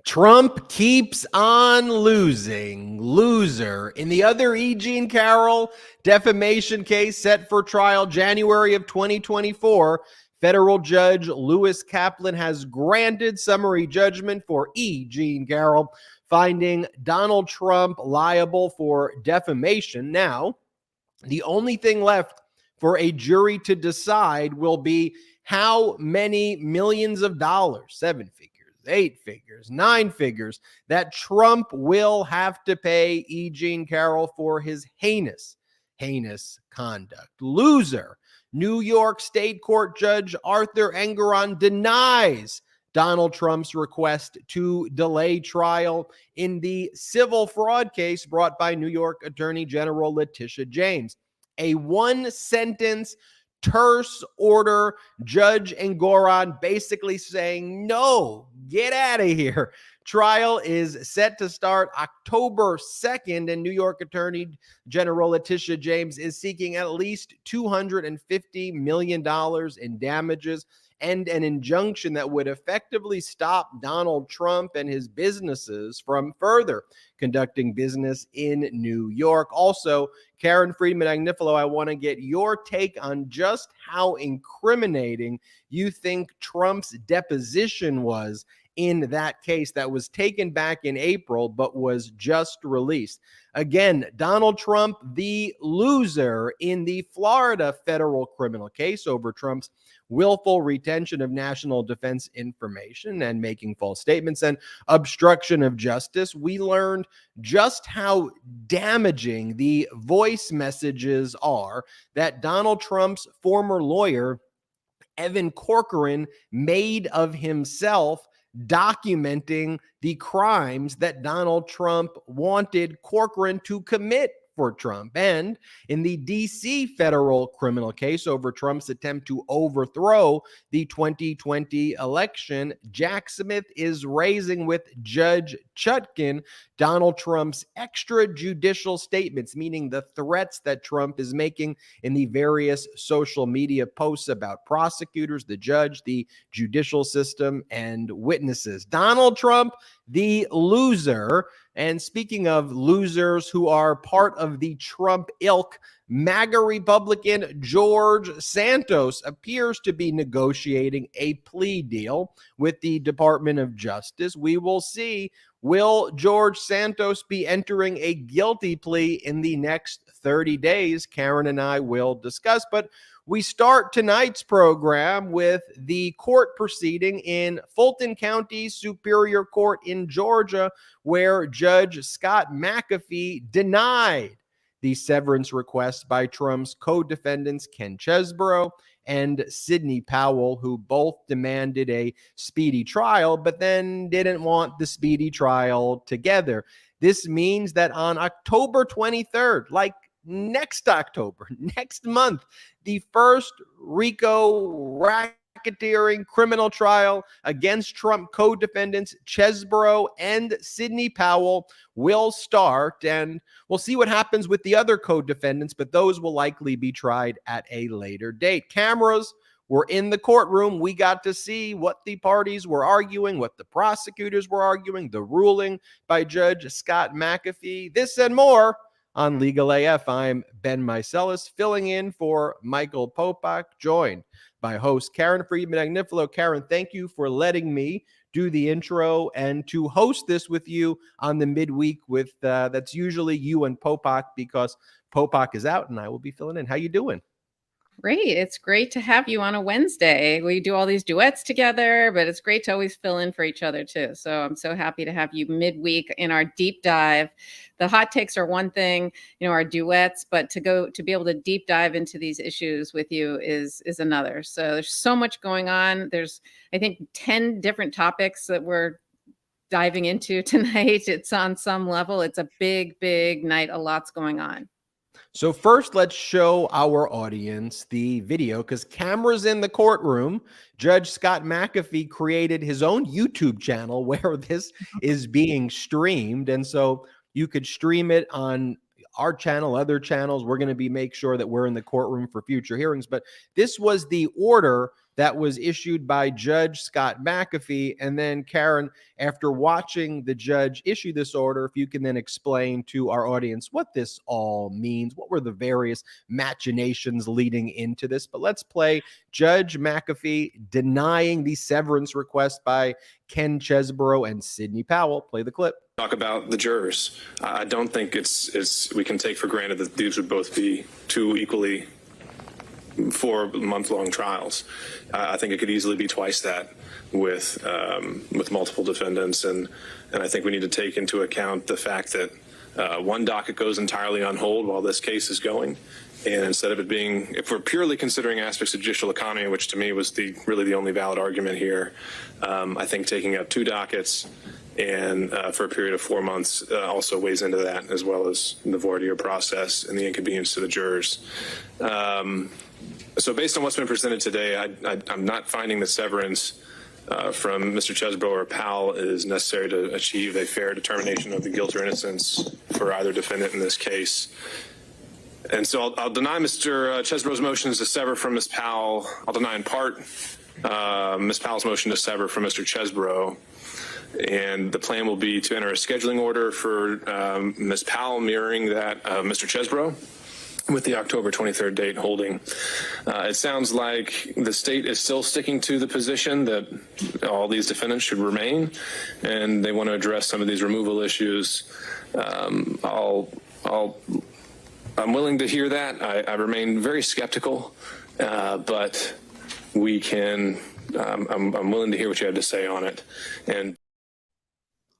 Trump keeps on losing. Loser. In the other E. Jean Carroll defamation case set for trial January of 2024, federal judge Lewis Kaplan has granted summary judgment for E. Jean Carroll, finding Donald Trump liable for defamation. Now, the only thing left for a jury to decide will be how many millions of dollars, 7 figures, 8 figures, 9 figures, that Trump will have to pay E. Jean Carroll for his heinous conduct. Loser. New York State Court Judge Arthur Engoron denies Donald Trump's request to delay trial in the civil fraud case brought by New York Attorney General Letitia James. A one-sentence terse order, Judge Engoron basically saying, no, get out of here. Trial is set to start October 2nd, and New York Attorney General Letitia James is seeking at least $250 million in damages and an injunction that would effectively stop Donald Trump and his businesses from further conducting business in New York. Also, Kaen Friedman Agnifilo, I want to get your take on just how incriminating you think Trump's deposition was in that case that was taken back in April but was just released. Again, Donald Trump, the loser in the Florida federal criminal case over Trump's willful retention of national defense information and making false statements and obstruction of justice. We learned just how damaging the voice messages are that Donald Trump's former lawyer, Evan Corcoran, made of himself, documenting the crimes that Donald Trump wanted Corcoran to commit for Trump. And in the D.C. federal criminal case over Trump's attempt to overthrow the 2020 election, Jack Smith is raising with Judge Chutkan Donald Trump's extrajudicial statements, meaning the threats that Trump is making in the various social media posts about prosecutors, the judge, the judicial system, and witnesses. Donald Trump, the loser. And speaking of losers who are part of the Trump ilk, MAGA Republican George Santos appears to be negotiating a plea deal with the Department of Justice. We will see. Will George Santos be entering a guilty plea in the next 30 days? Karen and I will discuss. But we start tonight's program with the court proceeding in Fulton County Superior Court in Georgia, where Judge Scott McAfee denied the severance request by Trump's co-defendants Ken Chesebro and Sidney Powell, who both demanded a speedy trial, but then didn't want the speedy trial together. This means that on October 23rd, like next October, next month, the first RICO racketeering criminal trial against Trump co-defendants Chesebro and Sidney Powell will start, and we'll see what happens with the other co-defendants, but those will likely be tried at a later date. Cameras were in the courtroom. We got to see what the parties were arguing, what the prosecutors were arguing, the ruling by Judge Scott McAfee, this and more on Legal AF. I'm Ben Meiselas, filling in for Michael Popok, joined by host Kaen Friedman Agnifilo. Karen, thank you for letting me do the intro and to host this with you on the midweek with that's usually you and Popok, because Popok is out and I will be filling in. How you doing? Great. It's great to have you on a Wednesday. We do all these duets together, but it's great to always fill in for each other too. So I'm so happy to have you midweek in our deep dive. The hot takes are one thing, our duets, but to be able to deep dive into these issues with you is another. So there's so much going on. There's, I think, 10 different topics that we're diving into tonight. It's on some level. It's a big, big night. A lot's going on. So first, let's show our audience the video, because cameras in the courtroom. Judge Scott McAfee created his own YouTube channel where this is being streamed. And so you could stream it on our channel, other channels. We're going to make sure that we're in the courtroom for future hearings. But this was the order that was issued by Judge Scott McAfee. And then, Karen, after watching the judge issue this order, if you can then explain to our audience what this all means, what were the various machinations leading into this. But let's play Judge McAfee denying the severance request by Ken Chesebro and Sidney Powell. Play the clip. Talk about the jurors. I don't think we can take for granted that these would both be two equally 4-month-long trials. I think it could easily be twice that with multiple defendants, and I think we need to take into account the fact that one docket goes entirely on hold while this case is going. And instead of it being, if we're purely considering aspects of judicial economy, which to me was really the only valid argument here, I think taking up 2 dockets and for a period of 4 months also weighs into that, as well as the voir dire process and the inconvenience to the jurors. So based on what's been presented today, I'm not finding the severance from Mr. Chesebro or Powell is necessary to achieve a fair determination of the guilt or innocence for either defendant in this case. And so I'll deny Mr. Chesebro's motions to sever from Ms. Powell. I'll deny in part Ms. Powell's motion to sever from Mr. Chesebro. And the plan will be to enter a scheduling order for Ms. Powell mirroring that of Mr. Chesebro, with the October 23rd date holding. It sounds like the state is still sticking to the position that all these defendants should remain, and they want to address some of these removal issues. I'm willing to hear that. I remain very skeptical, but we can. I'm willing to hear what you had to say on it. And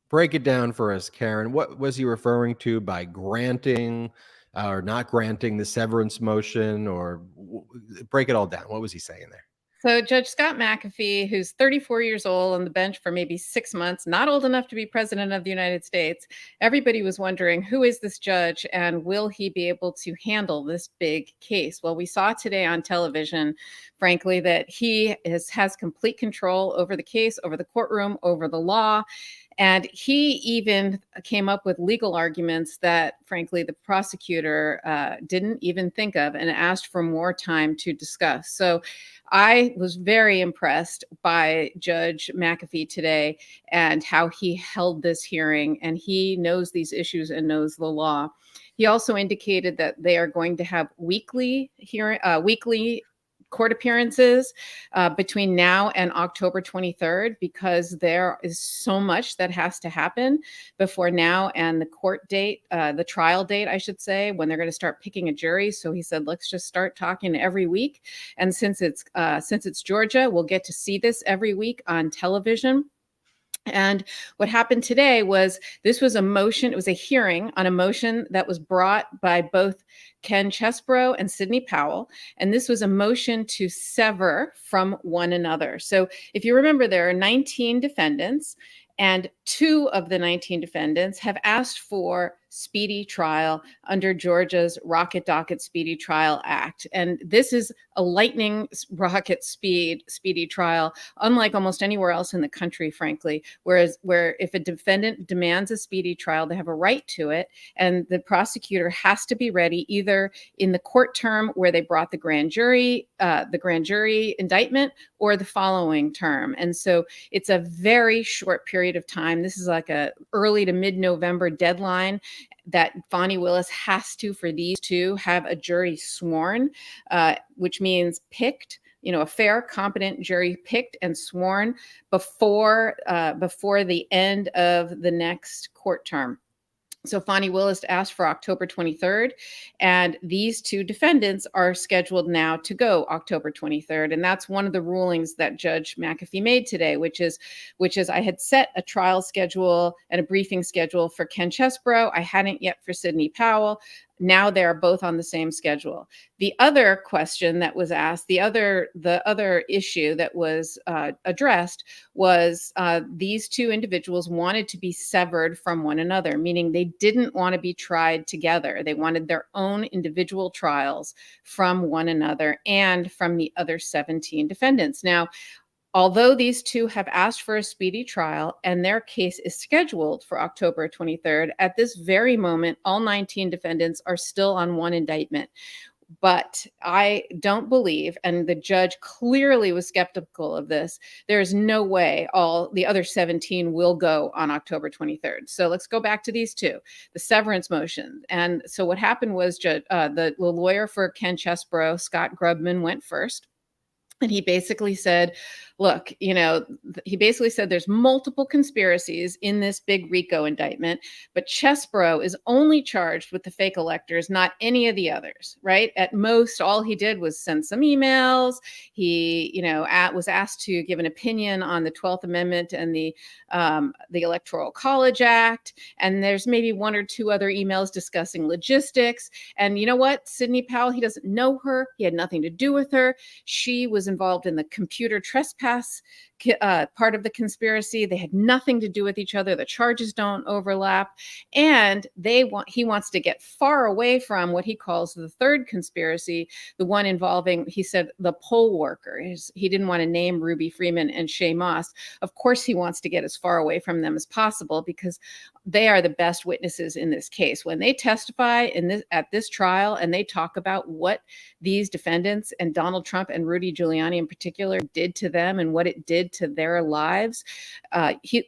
break it down for us, Karen. What was he referring to by granting or not granting the severance motion, or break it all down? What was he saying there? So Judge Scott McAfee, who's 34 years old on the bench for maybe 6 months, not old enough to be president of the United States, everybody was wondering, who is this judge and will he be able to handle this big case? Well, we saw today on television, frankly, that he has complete control over the case, over the courtroom, over the law. And he even came up with legal arguments that, frankly, the prosecutor didn't even think of and asked for more time to discuss. So I was very impressed by Judge McAfee today and how he held this hearing, and he knows these issues and knows the law. He also indicated that they are going to have weekly court appearances between now and October 23rd, because there is so much that has to happen before now and the court date, the trial date, I should say, when they're going to start picking a jury. So he said, let's just start talking every week. And since it's Georgia, we'll get to see this every week on television. And what happened today was this was a motion. It was a hearing on a motion that was brought by both Ken Chesebro and Sidney Powell. And this was a motion to sever from one another. So if you remember, there are 19 defendants, and 2 of the 19 defendants have asked for speedy trial under Georgia's Rocket Docket Speedy Trial Act. And this is a lightning rocket speedy trial, unlike almost anywhere else in the country, frankly, where if a defendant demands a speedy trial, they have a right to it. And the prosecutor has to be ready either in the court term where they brought the grand jury indictment, or the following term. And so it's a very short period of time. This is like a early to mid-November deadline that Fani Willis has to, for these two, have a jury sworn, which means picked, a fair, competent jury picked and sworn before the end of the next court term. So Fani Willis asked for October 23rd, and these 2 defendants are scheduled now to go October 23rd. And that's one of the rulings that Judge McAfee made today, which is I had set a trial schedule and a briefing schedule for Ken Chesebro. I hadn't yet for Sidney Powell. Now they are both on the same schedule. The other question that was asked, the other issue that was addressed was these 2 individuals wanted to be severed from one another, meaning they didn't want to be tried together. They wanted their own individual trials from one another and from the other 17 defendants. Now, although these 2 have asked for a speedy trial and their case is scheduled for October 23rd, at this very moment, all 19 defendants are still on one indictment. But I don't believe, and the judge clearly was skeptical of this, there is no way all the other 17 will go on October 23rd. So let's go back to these two, the severance motion. And so what happened was the lawyer for Ken Chesebro, Scott Grubman, went first. And he basically said, look, he basically said there's multiple conspiracies in this big RICO indictment, but Chesebro is only charged with the fake electors, not any of the others, right? At most, all he did was send some emails. He, was asked to give an opinion on the 12th Amendment and the Electoral College Act. And there's maybe one or two other emails discussing logistics. And you know what? Sidney Powell, he doesn't know her. He had nothing to do with her. She was involved in the computer trespass part of the conspiracy. They had nothing to do with each other. The charges don't overlap. And he wants to get far away from what he calls the third conspiracy, the one involving, he said, the poll workers. He didn't want to name Ruby Freeman and Shay Moss. Of course, he wants to get as far away from them as possible because they are the best witnesses in this case. When they testify at this trial and they talk about what these defendants and Donald Trump and Rudy Giuliani in particular did to them and what it did to their lives,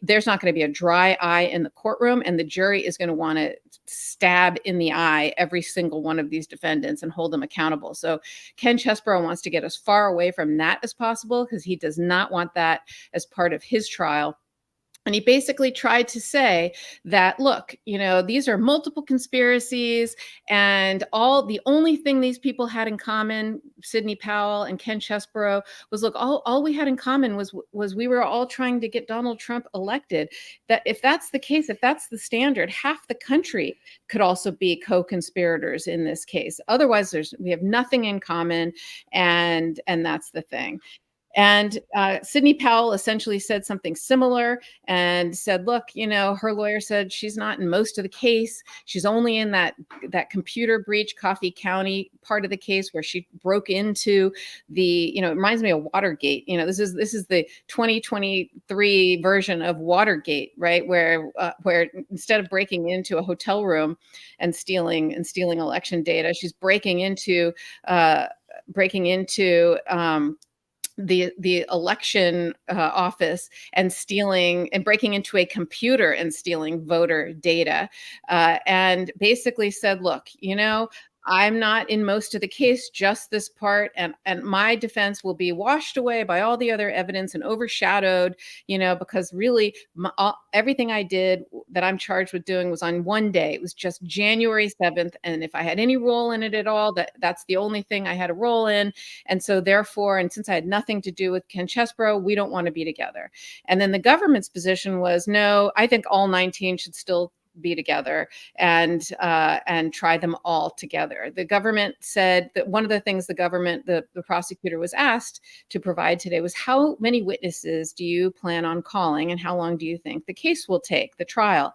there's not going to be a dry eye in the courtroom, and the jury is going to want to stab in the eye every single one of these defendants and hold them accountable. So Ken Chesebro wants to get as far away from that as possible because he does not want that as part of his trial. And he basically tried to say that, look, these are multiple conspiracies, and the only thing these people had in common, Sidney Powell and Ken Chesebro, was, look, all we had in common was we were all trying to get Donald Trump elected. That if that's the case, if that's the standard, half the country could also be co-conspirators in this case. Otherwise, we have nothing in common, and that's the thing. And Sidney Powell essentially said something similar and said, look, her lawyer said she's not in most of the case. She's only in that computer breach, Coffee County part of the case where she broke into the, it reminds me of Watergate. This is the 2023 version of Watergate, right? Where instead of breaking into a hotel room and stealing election data, she's breaking into the election office and breaking into a computer and stealing voter data, and basically said, look, I'm not in most of the case, just this part, and my defense will be washed away by all the other evidence and overshadowed, because really everything I did that I'm charged with doing was on one day. It was just January 7th, and if I had any role in it at all, that's the only thing I had a role in, and so therefore, and since I had nothing to do with Ken Chesebro, we don't want to be together. And then the government's position was, no, I think all 19 should still be together and try them all together. The government said that one of the things the prosecutor was asked to provide today was, how many witnesses do you plan on calling and how long do you think the case will take, the trial?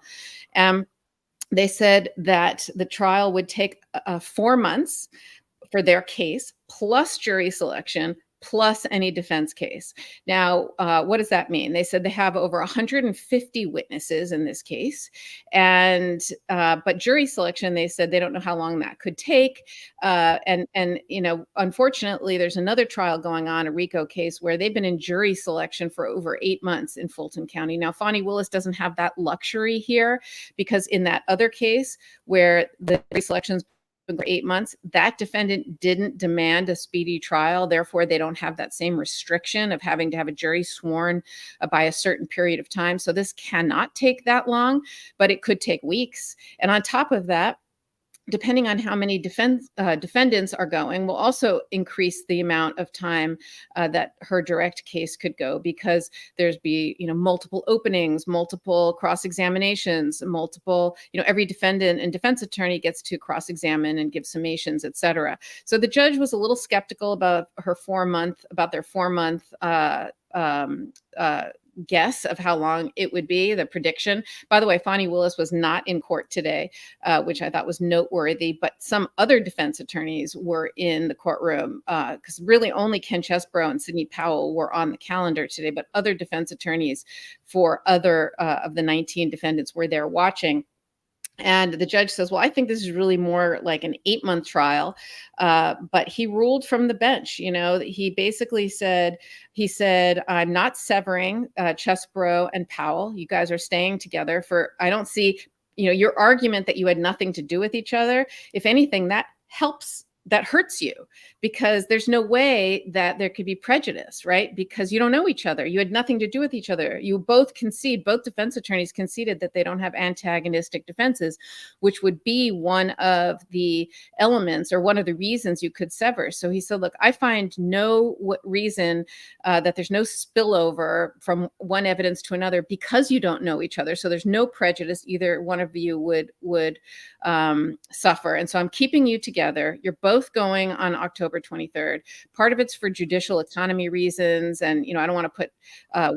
They said that the trial would take 4 months for their case, plus jury selection, plus any defense case. Now, what does that mean? They said they have over 150 witnesses in this case, and but jury selection, they said they don't know how long that could take. And unfortunately, there's another trial going on, a RICO case, where they've been in jury selection for over 8 months in Fulton County. Now, Fani Willis doesn't have that luxury here because in that other case where the jury selection's for 8 months, that defendant didn't demand a speedy trial. Therefore, they don't have that same restriction of having to have a jury sworn by a certain period of time. So this cannot take that long, but it could take weeks. And on top of that, depending on how many defendants are going, will also increase the amount of time that her direct case could go, because there's multiple openings, multiple cross-examinations, every defendant and defense attorney gets to cross-examine and give summations, et cetera. So the judge was a little skeptical about their 4 month guess of how long it would be, the prediction. By the way, Fani Willis was not in court today, which I thought was noteworthy, but some other defense attorneys were in the courtroom because really only Ken Chesebro and Sidney Powell were on the calendar today, but other defense attorneys for other of the 19 defendants were there watching. And the judge says, well, I think this is really more like an 8-month trial. But he ruled from the bench. He basically said, I'm not severing Chesbrough and Powell. You guys are staying together I don't see, your argument that you had nothing to do with each other. If anything, that hurts you, because there's no way that there could be prejudice, right? Because you don't know each other. You had nothing to do with each other. You both defense attorneys conceded that they don't have antagonistic defenses, which would be one of the elements or one of the reasons you could sever. So he said, look, I find no reason that there's no spillover from one evidence to another because you don't know each other. So there's no prejudice either one of you would suffer. And so I'm keeping you together. You're both going on October 23rd. Part of it's for judicial economy reasons. And, I don't want to put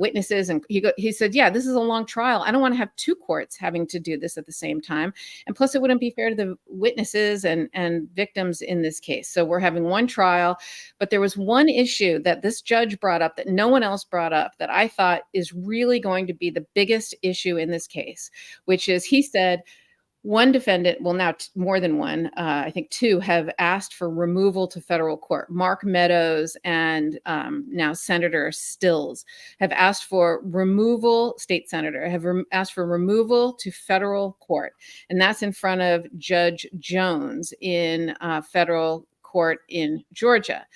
witnesses. And he said, yeah, this is a long trial. I don't want to have 2 courts having to do this at the same time. And plus it wouldn't be fair to the witnesses and victims in this case. So we're having one trial, but there was one issue that this judge brought up that no one else brought up that I thought is really going to be the biggest issue in this case, which is, he said, one defendant, well, now more than one, I think 2, have asked for removal to federal court. Mark Meadows and now Senator Stills have asked for removal, state senator, have asked for removal to federal court. And that's in front of Judge Jones in federal court in Georgia.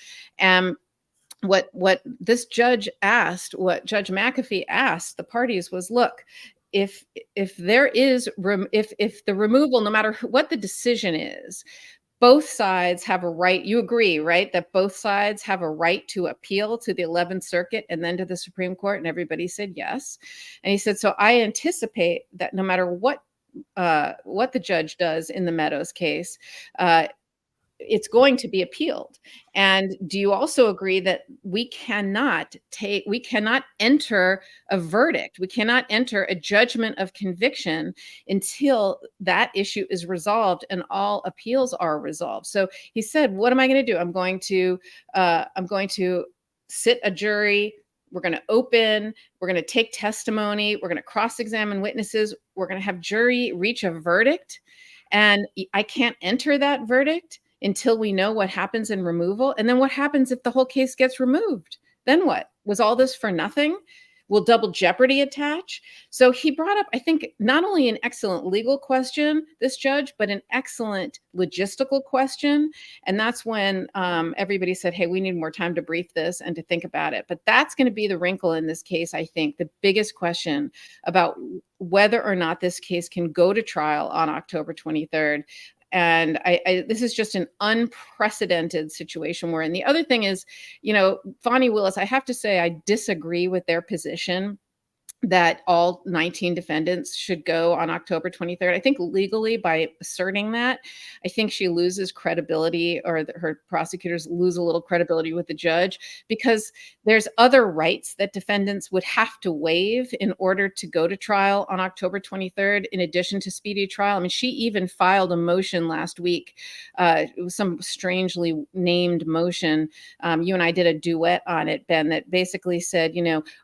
What this judge asked, what Judge McAfee asked the parties was, look, if there is if the removal, no matter what the decision is, both sides have a right. You agree, right, that both sides have a right to appeal to the 11th Circuit and then to the Supreme Court? And everybody said yes. And he said, so I anticipate that no matter what the judge does in the Meadows case, it's going to be appealed. And do you also agree that we cannot enter a verdict, we cannot enter a judgment of conviction until that issue is resolved and all appeals are resolved? So he said, what am I going to do? I'm going to sit a jury. We're going to open, we're going to take testimony, we're going to cross-examine witnesses, we're going to have jury reach a verdict. And I can't enter that verdict until we know what happens in removal. And then what happens if the whole case gets removed? Then what? Was all this for nothing? Will double jeopardy attach? So he brought up, I think, not only an excellent legal question, this judge, but an excellent logistical question. And that's when everybody said, hey, we need more time to brief this and to think about it. But that's going to be the wrinkle in this case, I think, the biggest question about whether or not this case can go to trial on October 23rd. And this is just an unprecedented situation we're in. The other thing is, Fani Willis, I have to say, I disagree with their position that all 19 defendants should go on October 23rd. I think legally, by asserting that, I think she loses credibility, or her prosecutors lose a little credibility with the judge, because there's other rights that defendants would have to waive in order to go to trial on October 23rd, in addition to speedy trial. I mean, she even filed a motion last week. It was some strangely named motion. You and I did a duet on it, Ben, that basically said,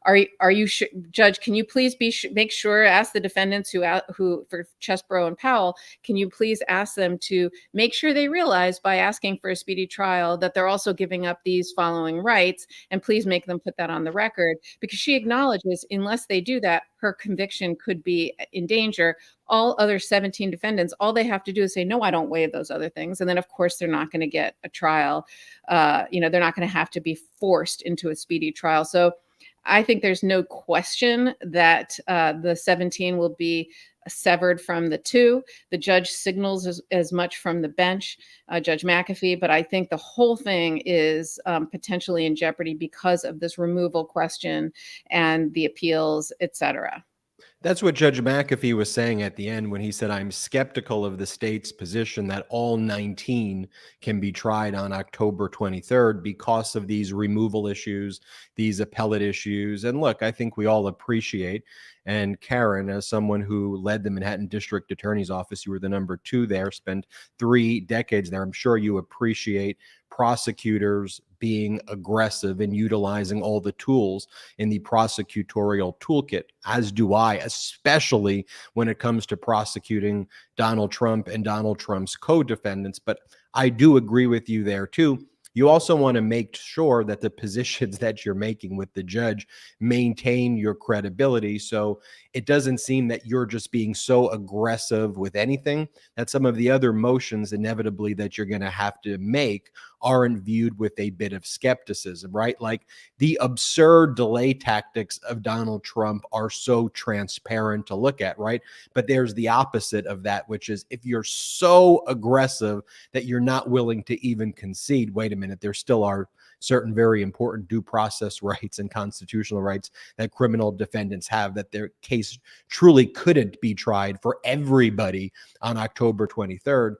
are you sure, Judge, can you please make sure, ask the defendants who for Chesbrough and Powell, can you please ask them to make sure they realize, by asking for a speedy trial, that they're also giving up these following rights, and please make them put that on the record, because she acknowledges unless they do that, her conviction could be in danger. All other 17 defendants, all they have to do is say, no, I don't waive those other things. And then, of course, they're not going to get a trial. They're not going to have to be forced into a speedy trial. So I think there's no question that the 17 will be severed from the 2. The judge signals as much from the bench, Judge McAfee, but I think the whole thing is potentially in jeopardy because of this removal question and the appeals, et cetera. That's what Judge McAfee was saying at the end when he said, I'm skeptical of the state's position that all 19 can be tried on October 23rd because of these removal issues, these appellate issues. And look, I think we all appreciate, and Karen, as someone who led the Manhattan District Attorney's Office, you were the number 2 there, spent 3 decades there. I'm sure you appreciate prosecutors being aggressive and utilizing all the tools in the prosecutorial toolkit, as do I, especially when it comes to prosecuting Donald Trump and Donald Trump's co-defendants. But I do agree with you there too. You also want to make sure that the positions that you're making with the judge maintain your credibility. So it doesn't seem that you're just being so aggressive with anything that some of the other motions inevitably that you're going to have to make aren't viewed with a bit of skepticism, right? Like the absurd delay tactics of Donald Trump are so transparent to look at, right? But there's the opposite of that, which is if you're so aggressive that you're not willing to even concede, wait a minute, there still are certain very important due process rights and constitutional rights that criminal defendants have, that their case truly couldn't be tried for everybody on October 23rd,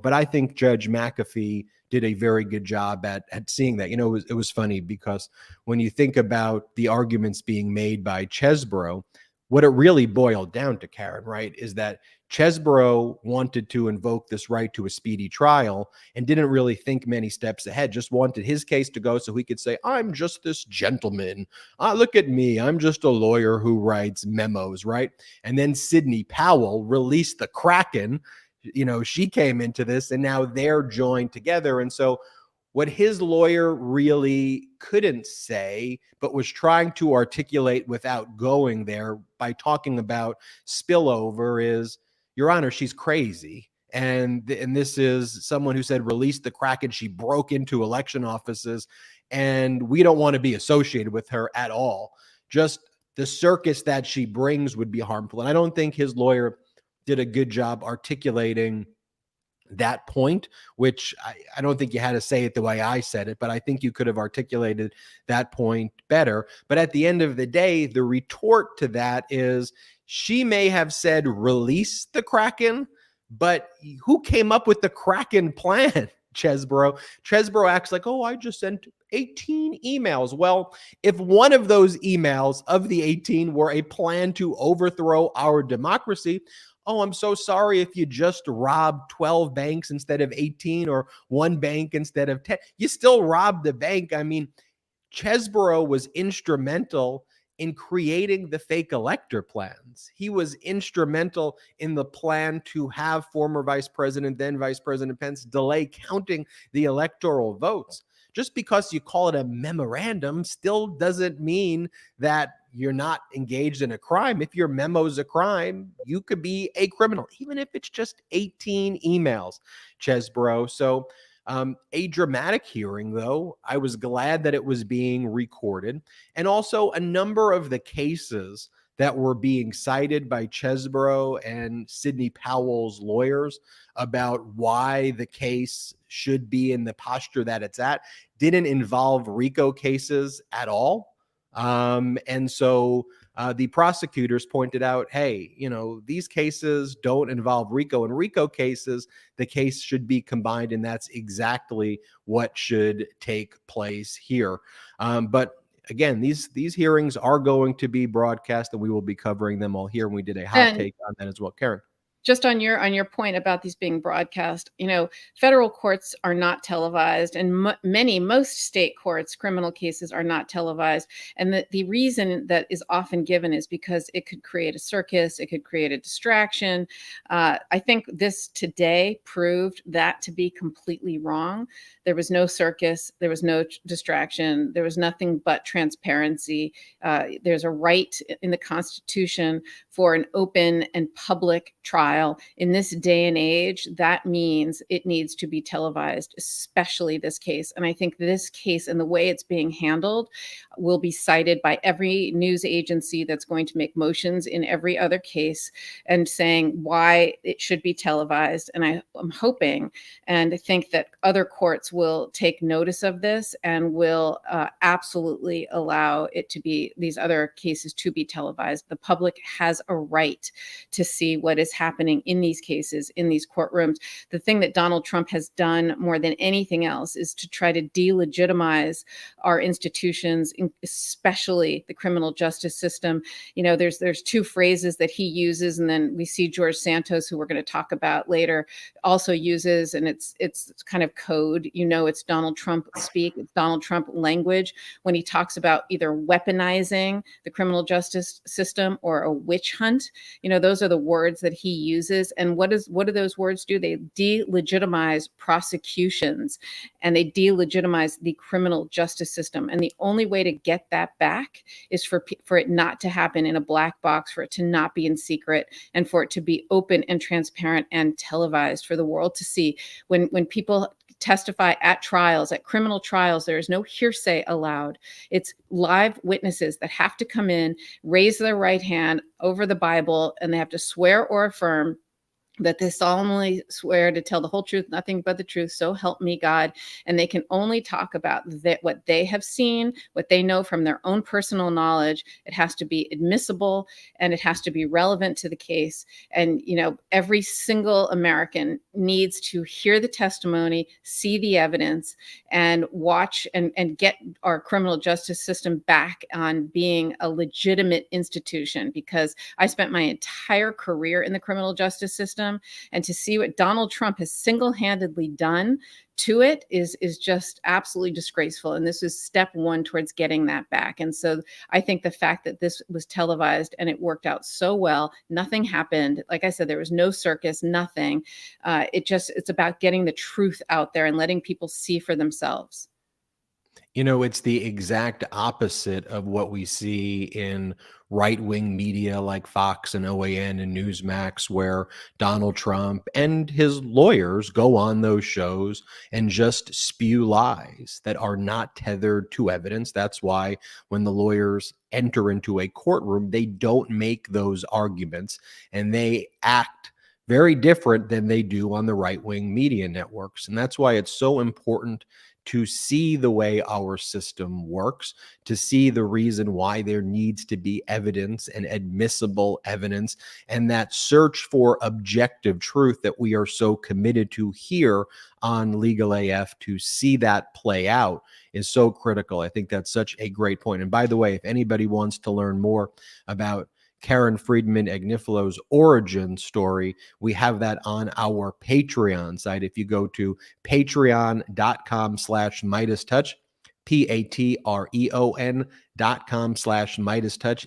but I think Judge McAfee did a very good job at seeing that. It was funny because when you think about the arguments being made by Chesbrough, what it really boiled down to, Karen, right, is that Chesbrough wanted to invoke this right to a speedy trial and didn't really think many steps ahead, just wanted his case to go so he could say, I'm just this gentleman. Look at me. I'm just a lawyer who writes memos, right? And then Sidney Powell released the Kraken. She came into this and now they're joined together. And so what his lawyer really couldn't say, but was trying to articulate without going there by talking about spillover is, Your Honor, she's crazy. And this is someone who said, release the Kraken. She broke into election offices and we don't want to be associated with her at all. Just the circus that she brings would be harmful. And I don't think his lawyer did a good job articulating that point, which I don't think you had to say it the way I said it, but I think you could have articulated that point better. But at the end of the day, the retort to that is she may have said release the Kraken, but who came up with the Kraken plan? Chesbrough acts like, oh, I just sent 18 emails. Well, if one of those emails of the 18 were a plan to overthrow our democracy, oh, I'm so sorry if you just robbed 12 banks instead of 18 or one bank instead of 10. You still robbed the bank. I mean, Chesbrough was instrumental in creating the fake elector plans. He was instrumental in the plan to have former Vice President, then Vice President Pence, delay counting the electoral votes. Just because you call it a memorandum still doesn't mean that you're not engaged in a crime. If your memo is a crime, you could be a criminal, even if it's just 18 emails, Chesbrough. So a dramatic hearing, though. I was glad that it was being recorded. And also a number of the cases that were being cited by Chesbrough and Sidney Powell's lawyers about why the case should be in the posture that it's at didn't involve RICO cases at all. And so the prosecutors pointed out, hey, these cases don't involve RICO. In RICO cases, the case should be combined, and that's exactly what should take place here. But again, these hearings are going to be broadcast, and we will be covering them all here. And we did a hot take on that as well. Karen. Just on your point about these being broadcast, federal courts are not televised, and most state courts, criminal cases are not televised. And the reason that is often given is because it could create a circus, it could create a distraction. I think this today proved that to be completely wrong. There was no circus, there was no distraction, there was nothing but transparency. There's a right in the Constitution for an open and public trial. In this day and age, that means it needs to be televised, especially this case. And I think this case and the way it's being handled will be cited by every news agency that's going to make motions in every other case and saying why it should be televised. And I'm hoping and think that other courts will take notice of this and will absolutely allow it to be, these other cases to be televised. The public has a right to see what is happening happening in these cases, in these courtrooms. The thing that Donald Trump has done more than anything else is to try to delegitimize our institutions, especially the criminal justice system. There's two phrases that he uses, and then we see George Santos, who we're going to talk about later, also uses, and it's kind of code. It's Donald Trump speak, it's Donald Trump language when he talks about either weaponizing the criminal justice system or a witch hunt. Those are the words that he uses. And what do those words do? They delegitimize prosecutions, and they delegitimize the criminal justice system. And the only way to get that back is for it not to happen in a black box, for it to not be in secret, and for it to be open and transparent and televised for the world to see. When people testify at trials, at criminal trials, there is no hearsay allowed. It's live witnesses that have to come in, raise their right hand over the Bible, and they have to swear or affirm that they solemnly swear to tell the whole truth, nothing but the truth, so help me God. And they can only talk about what they have seen, what they know from their own personal knowledge. It has to be admissible, and it has to be relevant to the case. And, every single American needs to hear the testimony, see the evidence, and watch and get our criminal justice system back on being a legitimate institution. Because I spent my entire career in the criminal justice system, and to see what Donald Trump has single-handedly done to it is just absolutely disgraceful. And this is step one towards getting that back. And so I think the fact that this was televised and it worked out so well, nothing happened. Like I said, there was no circus, nothing. It's about getting the truth out there and letting people see for themselves. It's the exact opposite of what we see in right-wing media like Fox and OAN and Newsmax, where Donald Trump and his lawyers go on those shows and just spew lies that are not tethered to evidence. That's why when the lawyers enter into a courtroom, they don't make those arguments, and they act very different than they do on the right-wing media networks. And that's why it's so important to see the way our system works, to see the reason why there needs to be evidence and admissible evidence, and that search for objective truth that we are so committed to here on Legal AF. To see that play out is so critical. I think that's such a great point. And by the way, if anybody wants to learn more about Kaen Friedman Agnifilo's origin story, we have that on our Patreon site. If you go to patreon.com/MeidasTouch, patreon.com/MeidasTouch, MeidasTouch.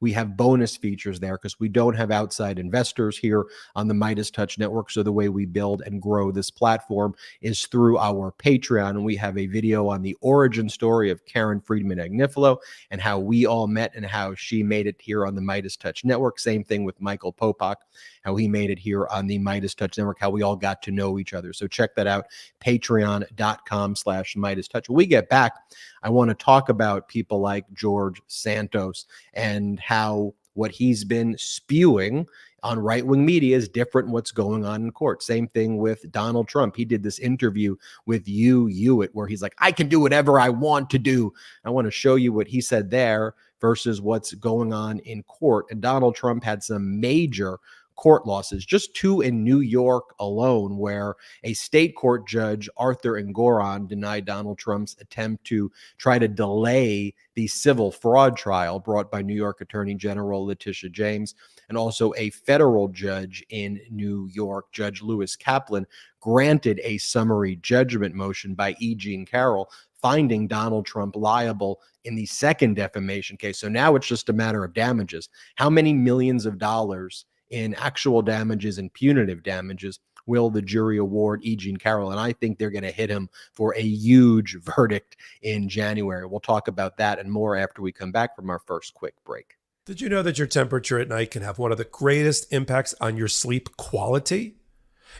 We have bonus features there because we don't have outside investors here on the MeidasTouch network. So the way we build and grow this platform is through our Patreon. And we have a video on the origin story of Kaen Friedman Agnifilo and how we all met and how she made it here on the MeidasTouch network. Same thing with Michael Popok, how he made it here on the MeidasTouch network, how we all got to know each other. So check that out, patreon.com/MeidasTouch. When we get back, I want to talk about people like George Santos and how what he's been spewing on right-wing media is different than what's going on in court. Same thing with Donald Trump. He did this interview with Hewitt where he's like, I can do whatever I want to do. I want to show you what he said there versus what's going on in court. And Donald Trump had some major court losses, just 2 in New York alone, where a state court judge, Arthur Engoron, denied Donald Trump's attempt to try to delay the civil fraud trial brought by New York Attorney General Letitia James. And also a federal judge in New York, Judge Lewis Kaplan, granted a summary judgment motion by E. Jean Carroll, finding Donald Trump liable in the second defamation case. So now it's just a matter of damages. How many millions of dollars in actual damages and punitive damages will the jury award E. Jean Carroll? And I think they're going to hit him for a huge verdict in January. We'll talk about that and more after we come back from our first quick break. Did you know that your temperature at night can have one of the greatest impacts on your sleep quality?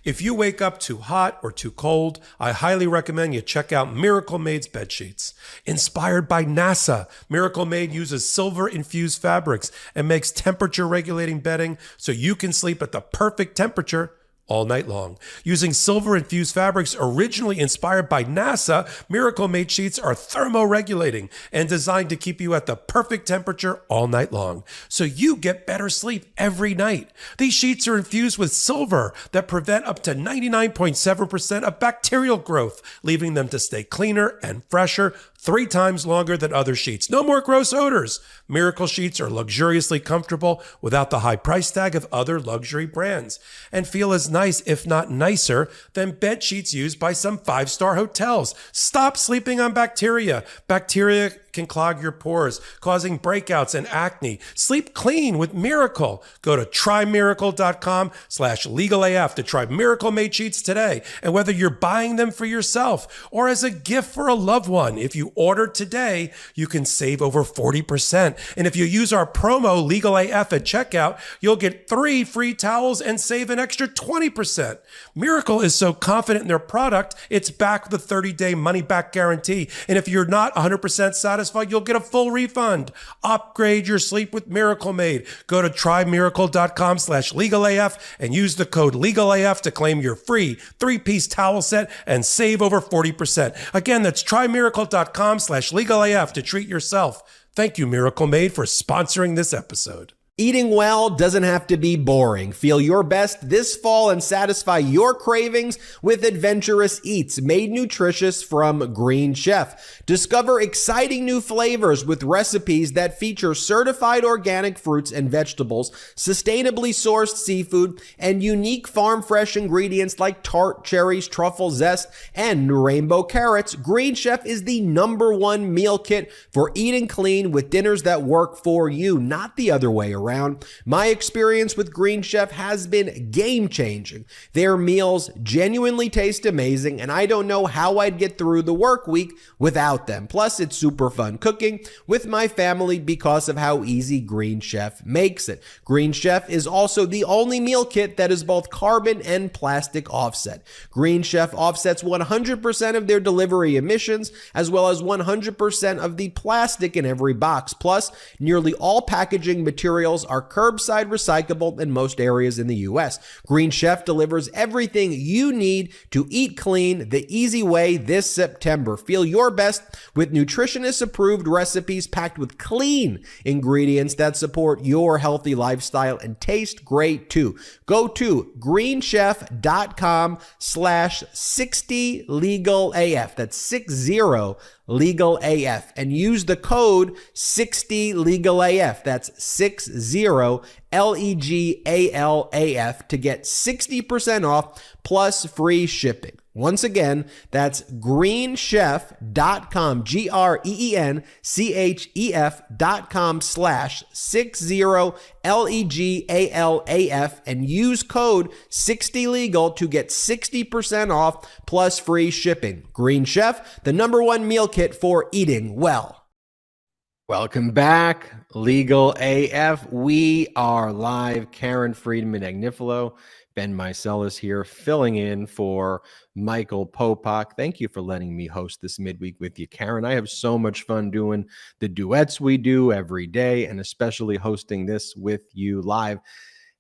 If you wake up too hot or too cold, I highly recommend you check out Miracle Made's bed sheets. Inspired by NASA, Miracle Made uses silver-infused fabrics and makes temperature-regulating bedding so you can sleep at the perfect temperature all night long. Using silver-infused fabrics originally inspired by NASA, Miracle Made sheets are thermoregulating and designed to keep you at the perfect temperature all night long, so you get better sleep every night. These sheets are infused with silver that prevent up to 99.7% of bacterial growth, leaving them to stay cleaner and fresher 3 times longer than other sheets. No more gross odors. Miracle sheets are luxuriously comfortable without the high price tag of other luxury brands, and feel as nice, if not nicer, than bed sheets used by some 5-star hotels. Stop sleeping on bacteria. Bacteria can clog your pores, causing breakouts and acne. Sleep clean with Miracle. Go to trymiracle.com/legalaf to try Miracle Made sheets today. And whether you're buying them for yourself or as a gift for a loved one, if you order today, you can save over 40%. And if you use our promo LegalAF at checkout, you'll get 3 free towels and save an extra 20%. Miracle is so confident in their product, it's backed with a 30-day money-back guarantee. And if you're not 100% satisfied, you'll get a full refund. Upgrade your sleep with Miracle Made. Go to trymiracle.com/legalAF and use the code LegalAF to claim your free 3-piece towel set and save over 40%. Again, that's trymiracle.com/legalAF to treat yourself. Thank you, Miracle Made, for sponsoring this episode. Eating well doesn't have to be boring. Feel your best this fall and satisfy your cravings with adventurous eats made nutritious from Green Chef. Discover exciting new flavors with recipes that feature certified organic fruits and vegetables, sustainably sourced seafood, and unique farm-fresh ingredients like tart cherries, truffle zest, and rainbow carrots. Green Chef is the #1 meal kit for eating clean with dinners that work for you, not the other way around. My experience with Green Chef has been game-changing. Their meals genuinely taste amazing, and I don't know how I'd get through the work week without them. Plus, it's super fun cooking with my family because of how easy Green Chef makes it. Green Chef is also the only meal kit that is both carbon and plastic offset. Green Chef offsets 100% of their delivery emissions, as well as 100% of the plastic in every box. Plus, nearly all packaging materials are curbside recyclable in most areas in the US. Green Chef delivers everything you need to eat clean the easy way this September. Feel your best with nutritionist-approved recipes packed with clean ingredients that support your healthy lifestyle and taste great too. Go to greenchef.com/60legalaf. That's 60 Legal AF, and use the code 60legalaf. That's 60 LEGALAF to get 60% off plus free shipping. Once again, that's greenchef.com, greenchef.com/60 LEGALAF, and use code 60legal to get 60% off plus free shipping. Green Chef, the #1 meal kit for eating well. Welcome back, Legal AF. We are live. Kaen Friedman Agnifilo, Ben Meiselas here, filling in for Michael Popok. Thank you for letting me host this midweek with you, Kaen. I have so much fun doing the duets we do every day, and especially hosting this with you live.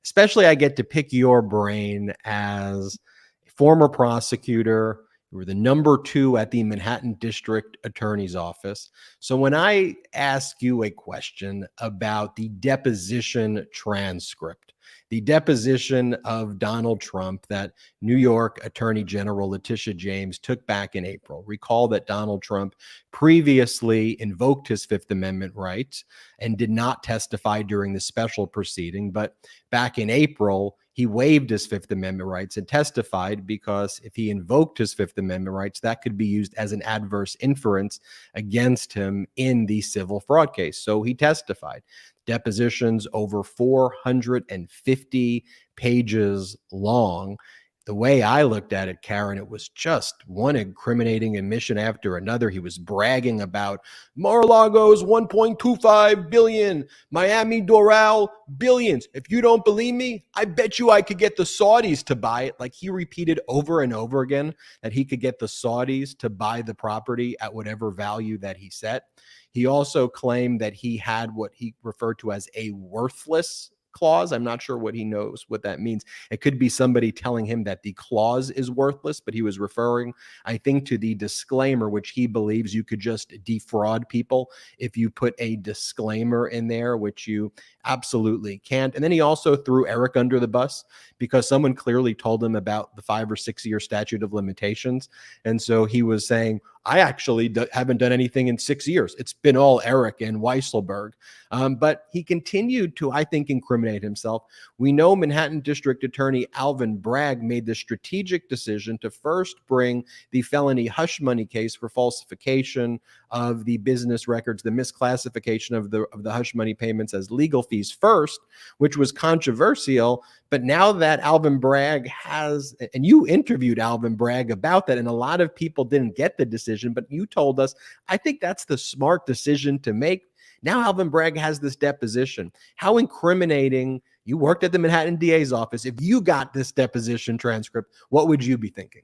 Especially, I get to pick your brain as a former prosecutor. You were the #2 at the Manhattan District Attorney's Office. So when I ask you a question about the deposition transcript, the deposition of Donald Trump that New York Attorney General Letitia James took back in April. Recall that Donald Trump previously invoked his Fifth Amendment rights and did not testify during the special proceeding, but back in April, he waived his Fifth Amendment rights and testified because if he invoked his Fifth Amendment rights, that could be used as an adverse inference against him in the civil fraud case. So he testified. Depositions over 450 pages long. The way I looked at it, Kaen, it was just one incriminating admission after another. He was bragging about Mar-a-Lago's $1.25 billion, Miami Doral billions. If you don't believe me, I bet you I could get the Saudis to buy it. Like, he repeated over and over again that he could get the Saudis to buy the property at whatever value that he set. He also claimed that he had what he referred to as a worthless clause. I'm not sure what he knows what that means. It could be somebody telling him that the clause is worthless, but he was referring, I think, to the disclaimer, which he believes you could just defraud people if you put a disclaimer in there, which you absolutely can't. And then he also threw Eric under the bus because someone clearly told him about the 5 or 6 year statute of limitations. And so he was saying, I actually haven't done anything in 6 years. It's been all Eric and Weisselberg. But he continued to, I think, incriminate himself. We know Manhattan District Attorney Alvin Bragg made the strategic decision to first bring the felony hush money case for falsification of the business records, the misclassification of the hush money payments as legal fees first, which was controversial. But now that Alvin Bragg has, and you interviewed Alvin Bragg about that, and a lot of people didn't get the decision, but you told us, I think that's the smart decision to make. Now Alvin Bragg has this deposition. How incriminating. You worked at the Manhattan DA's office. If you got this deposition transcript, what would you be thinking?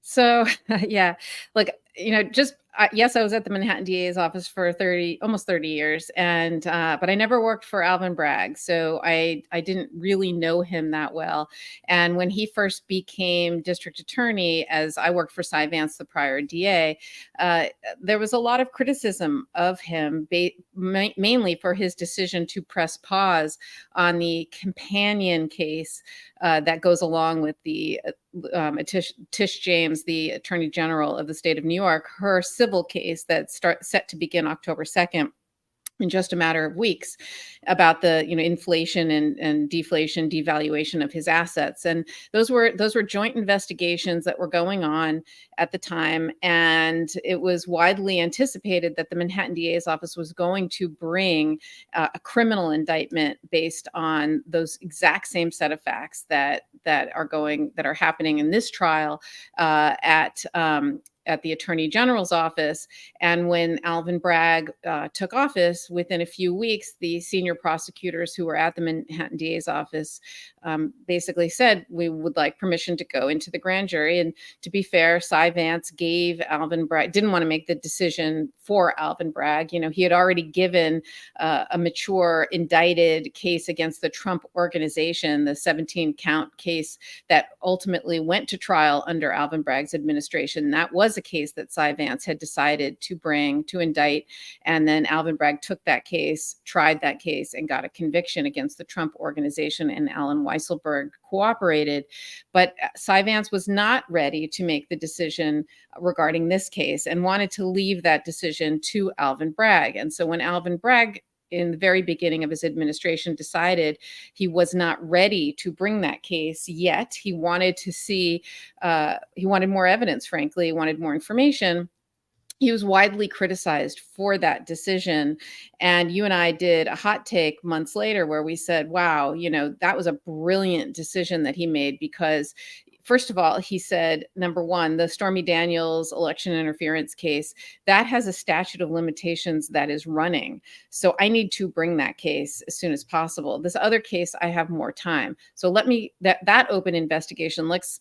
So, yeah, look, yes, I was at the Manhattan DA's office for almost 30 years. And, but I never worked for Alvin Bragg. So I didn't really know him that well. And when he first became district attorney, as I worked for Cy Vance, the prior DA, there was a lot of criticism of him, mainly for his decision to press pause on the companion case that goes along with the Tish James, the Attorney General of the state of New York, her civil case that's set to begin October 2nd. In just a matter of weeks, about the inflation and deflation, devaluation of his assets, and those were joint investigations that were going on at the time, and it was widely anticipated that the Manhattan DA's office was going to bring a criminal indictment based on those exact same set of facts that are happening in this trial at the Attorney General's office. And when Alvin Bragg took office, within a few weeks, the senior prosecutors who were at the Manhattan DA's office basically said, we would like permission to go into the grand jury. And to be fair, Cy Vance gave Alvin Bragg, didn't want to make the decision for Alvin Bragg. He had already given a mature indicted case against the Trump organization, the 17-count case that ultimately went to trial under Alvin Bragg's administration. That was a case that Cy Vance had decided to indict. And then Alvin Bragg took that case, tried that case, and got a conviction against the Trump organization, and Alan Weisselberg cooperated. But Cy Vance was not ready to make the decision regarding this case and wanted to leave that decision to Alvin Bragg. And so when Alvin Bragg, in the very beginning of his administration, decided he was not ready to bring that case yet, he wanted to see, he wanted more evidence, frankly, he wanted more information. He was widely criticized for that decision. And you and I did a hot take months later where we said, wow, that was a brilliant decision that he made, because first of all, he said, number one, the Stormy Daniels election interference case, that has a statute of limitations that is running. So I need to bring that case as soon as possible. This other case, I have more time. So let me, that open investigation, let's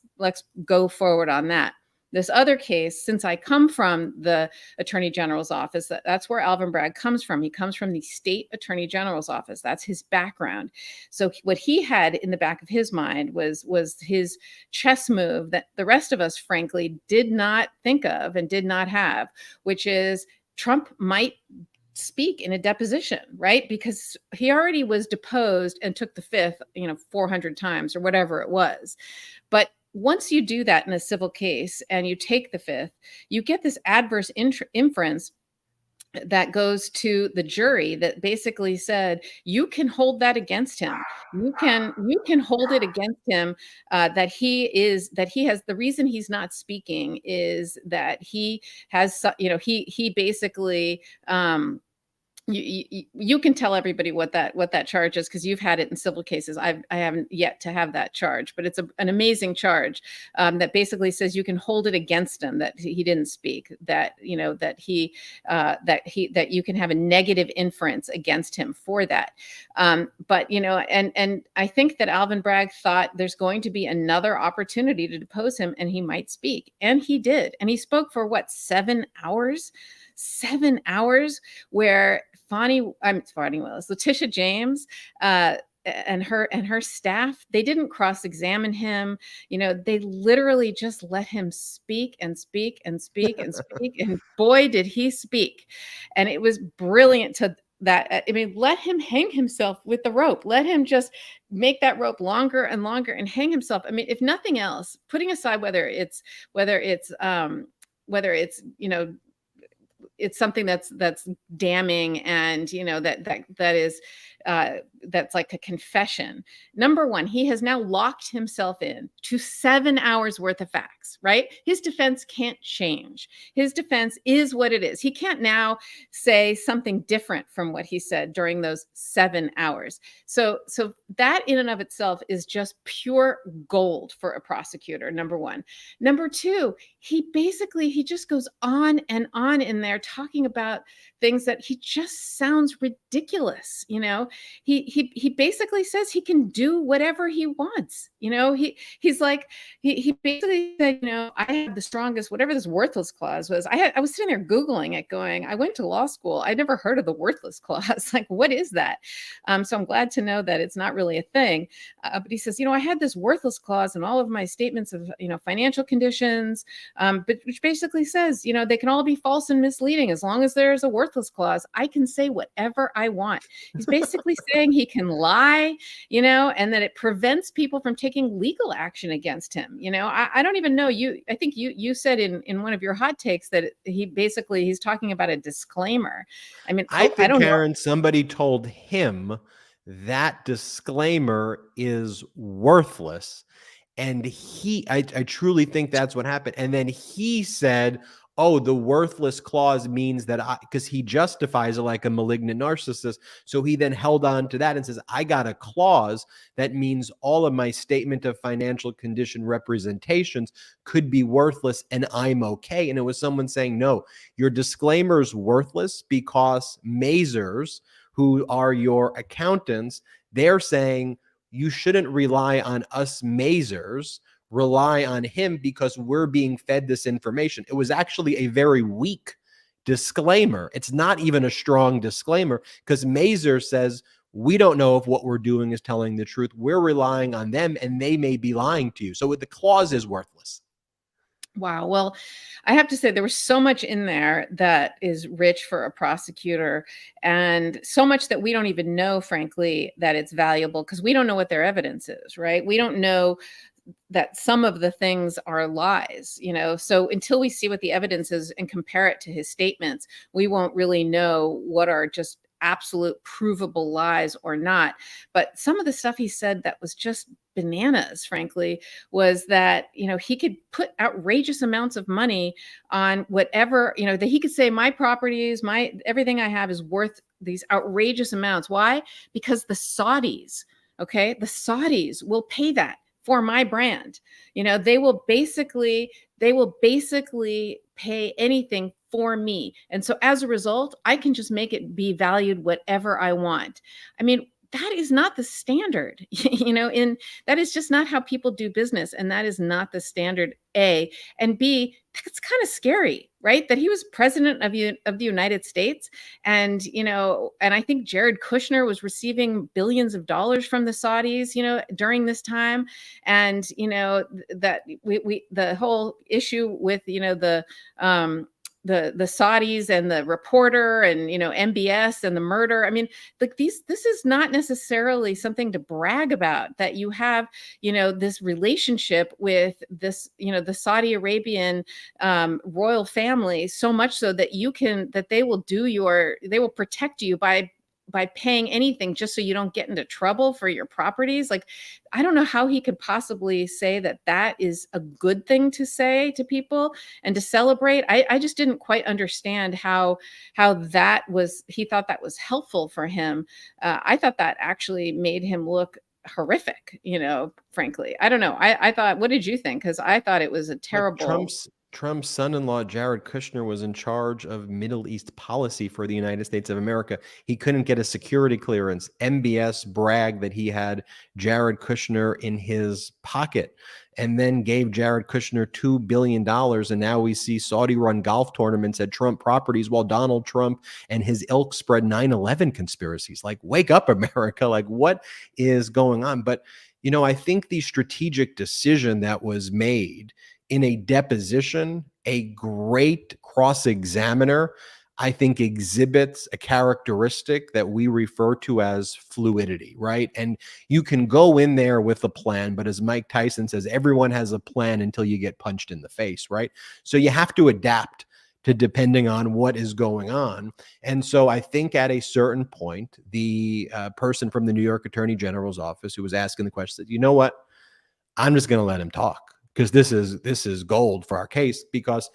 go forward on that. This other case, since I come from the Attorney General's office, that's where Alvin Bragg comes from. He comes from the state Attorney General's office. That's his background. So what he had in the back of his mind was his chess move that the rest of us, frankly, did not think of and did not have, which is Trump might speak in a deposition, right? Because he already was deposed and took the fifth, 400 times or whatever it was. But once you do that in a civil case and you take the fifth, you get this adverse inference that goes to the jury that basically said, you can hold that against him. You can hold it against him that he has, the reason he's not speaking is that he has, he basically, you can tell everybody what that charge is, because you've had it in civil cases. I haven't yet to have that charge, but it's an amazing charge that basically says you can hold it against him that he didn't speak, that that you can have a negative inference against him for that. But and I think that Alvin Bragg thought there's going to be another opportunity to depose him, and he might speak, and he did, and he spoke for 7 hours. 7 hours, where Letitia James and her staff, they didn't cross-examine him. They literally just let him speak and speak and speak and speak. And boy, did he speak. And it was brilliant to that. I mean, let him hang himself with the rope. Let him just make that rope longer and longer and hang himself. I mean, if nothing else, putting aside whether it's it's something that's damning, and that is that's like a confession. Number one, he has now locked himself in to 7 hours worth of facts, right? His defense can't change. His defense is what it is. He can't now say something different from what he said during those 7 hours. So that in and of itself is just pure gold for a prosecutor, number one. Number two, he just goes on and on in there talking about things that he just sounds ridiculous. He basically says he can do whatever he wants. He's like, he basically said, I have the strongest, whatever this worthless clause was. I was sitting there Googling it going, I went to law school. I never heard of the worthless clause. Like, what is that? So I'm glad to know that it's not really a thing. But he says, I had this worthless clause in all of my statements of, financial conditions, but which basically says, they can all be false and misleading. As long as there's a worthless clause, I can say whatever I want. He's basically saying he can lie, and that it prevents people from taking legal action against him. I don't even know. I think you said in one of your hot takes that he's talking about a disclaimer. I mean, I think, don't Karen, know. somebody told him that disclaimer is worthless. And I truly think that's what happened. And then he said, oh, the worthless clause means that because he justifies it like a malignant narcissist. So he then held on to that and says, I got a clause that means all of my statement of financial condition representations could be worthless and I'm okay. And it was someone saying, no, your disclaimer is worthless because Meisers, who are your accountants, they're saying you shouldn't rely on us Meisers, rely on him because we're being fed this information. It was actually a very weak disclaimer. It's not even a strong disclaimer because Meiser says, we don't know if what we're doing is telling the truth. We're relying on them and they may be lying to you. So the clause is worthless. Wow. Well, I have to say there was so much in there that is rich for a prosecutor, and so much that we don't even know, frankly, that it's valuable because we don't know what their evidence is, right? We don't know that some of the things are lies, so until we see what the evidence is and compare it to his statements, we won't really know what are just absolute provable lies or not. But some of the stuff he said that was just bananas, frankly, was that, he could put outrageous amounts of money on whatever, that he could say my properties, everything I have is worth these outrageous amounts. Why? Because the Saudis will pay that for my brand. They will basically pay anything for me. And so as a result, I can just make it be valued whatever I want. I mean, that is not the standard, that is just not how people do business. And that is not the standard, A. And B, it's kind of scary, right? That he was president of the United States. And, and I think Jared Kushner was receiving billions of dollars from the Saudis, during this time. And, that the whole issue with, the Saudis and the reporter and, MBS and the murder. I mean, this is not necessarily something to brag about, that you have, this relationship with this, the Saudi Arabian royal family, so much so that they will protect you by paying anything just so you don't get into trouble for your properties. Like, I don't know how he could possibly say that is a good thing to say to people and to celebrate. I just didn't quite understand how he thought that was helpful for him. I thought that actually made him look horrific, frankly. I don't know. I thought, what did you think? Because I thought it was a terrible. Trump's son-in-law, Jared Kushner, was in charge of Middle East policy for the United States of America. He couldn't get a security clearance. MBS bragged that he had Jared Kushner in his pocket and then gave Jared Kushner $2 billion. And now we see Saudi-run golf tournaments at Trump properties while Donald Trump and his ilk spread 9/11 conspiracies. Like, wake up, America. Like, what is going on? But, I think the strategic decision that was made in a deposition, a great cross-examiner, I think, exhibits a characteristic that we refer to as fluidity, right? And you can go in there with a plan, but as Mike Tyson says, everyone has a plan until you get punched in the face, right? So you have to adapt to depending on what is going on. And so I think at a certain point, the person from the New York Attorney General's office who was asking the question said, you know what? I'm just going to let him talk, because this is gold for our case, because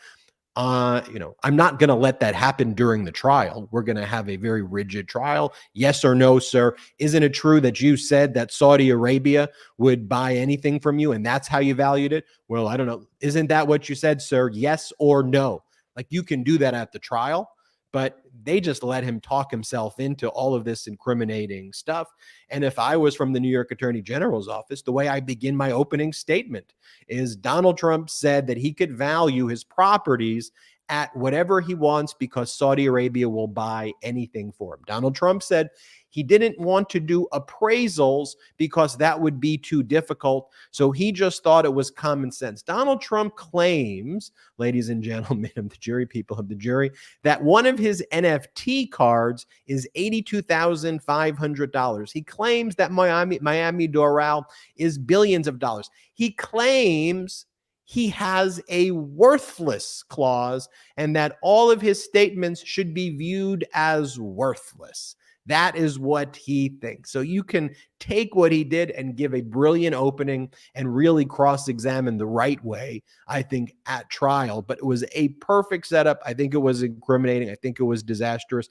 I'm not going to let that happen during the trial. We're going to have a very rigid trial. Yes or no, sir? Isn't it true that you said that Saudi Arabia would buy anything from you and that's how you valued it? Well, I don't know. Isn't that what you said, sir? Yes or no? Like, you can do that at the trial, but they just let him talk himself into all of this incriminating stuff. And if I was from the New York Attorney General's office, the way I begin my opening statement is Donald Trump said that he could value his properties at whatever he wants because Saudi Arabia will buy anything for him. Donald Trump said he didn't want to do appraisals because that would be too difficult. So he just thought it was common sense. Donald Trump claims, ladies and gentlemen of the jury, people of the jury, that one of his NFT cards is $82,500. He claims that Miami Doral is billions of dollars. He claims he has a worthless clause and that all of his statements should be viewed as worthless. That is what he thinks. So you can take what he did and give a brilliant opening and really cross-examine the right way, I think, at trial. But it was a perfect setup. I think it was incriminating. I think it was disastrous.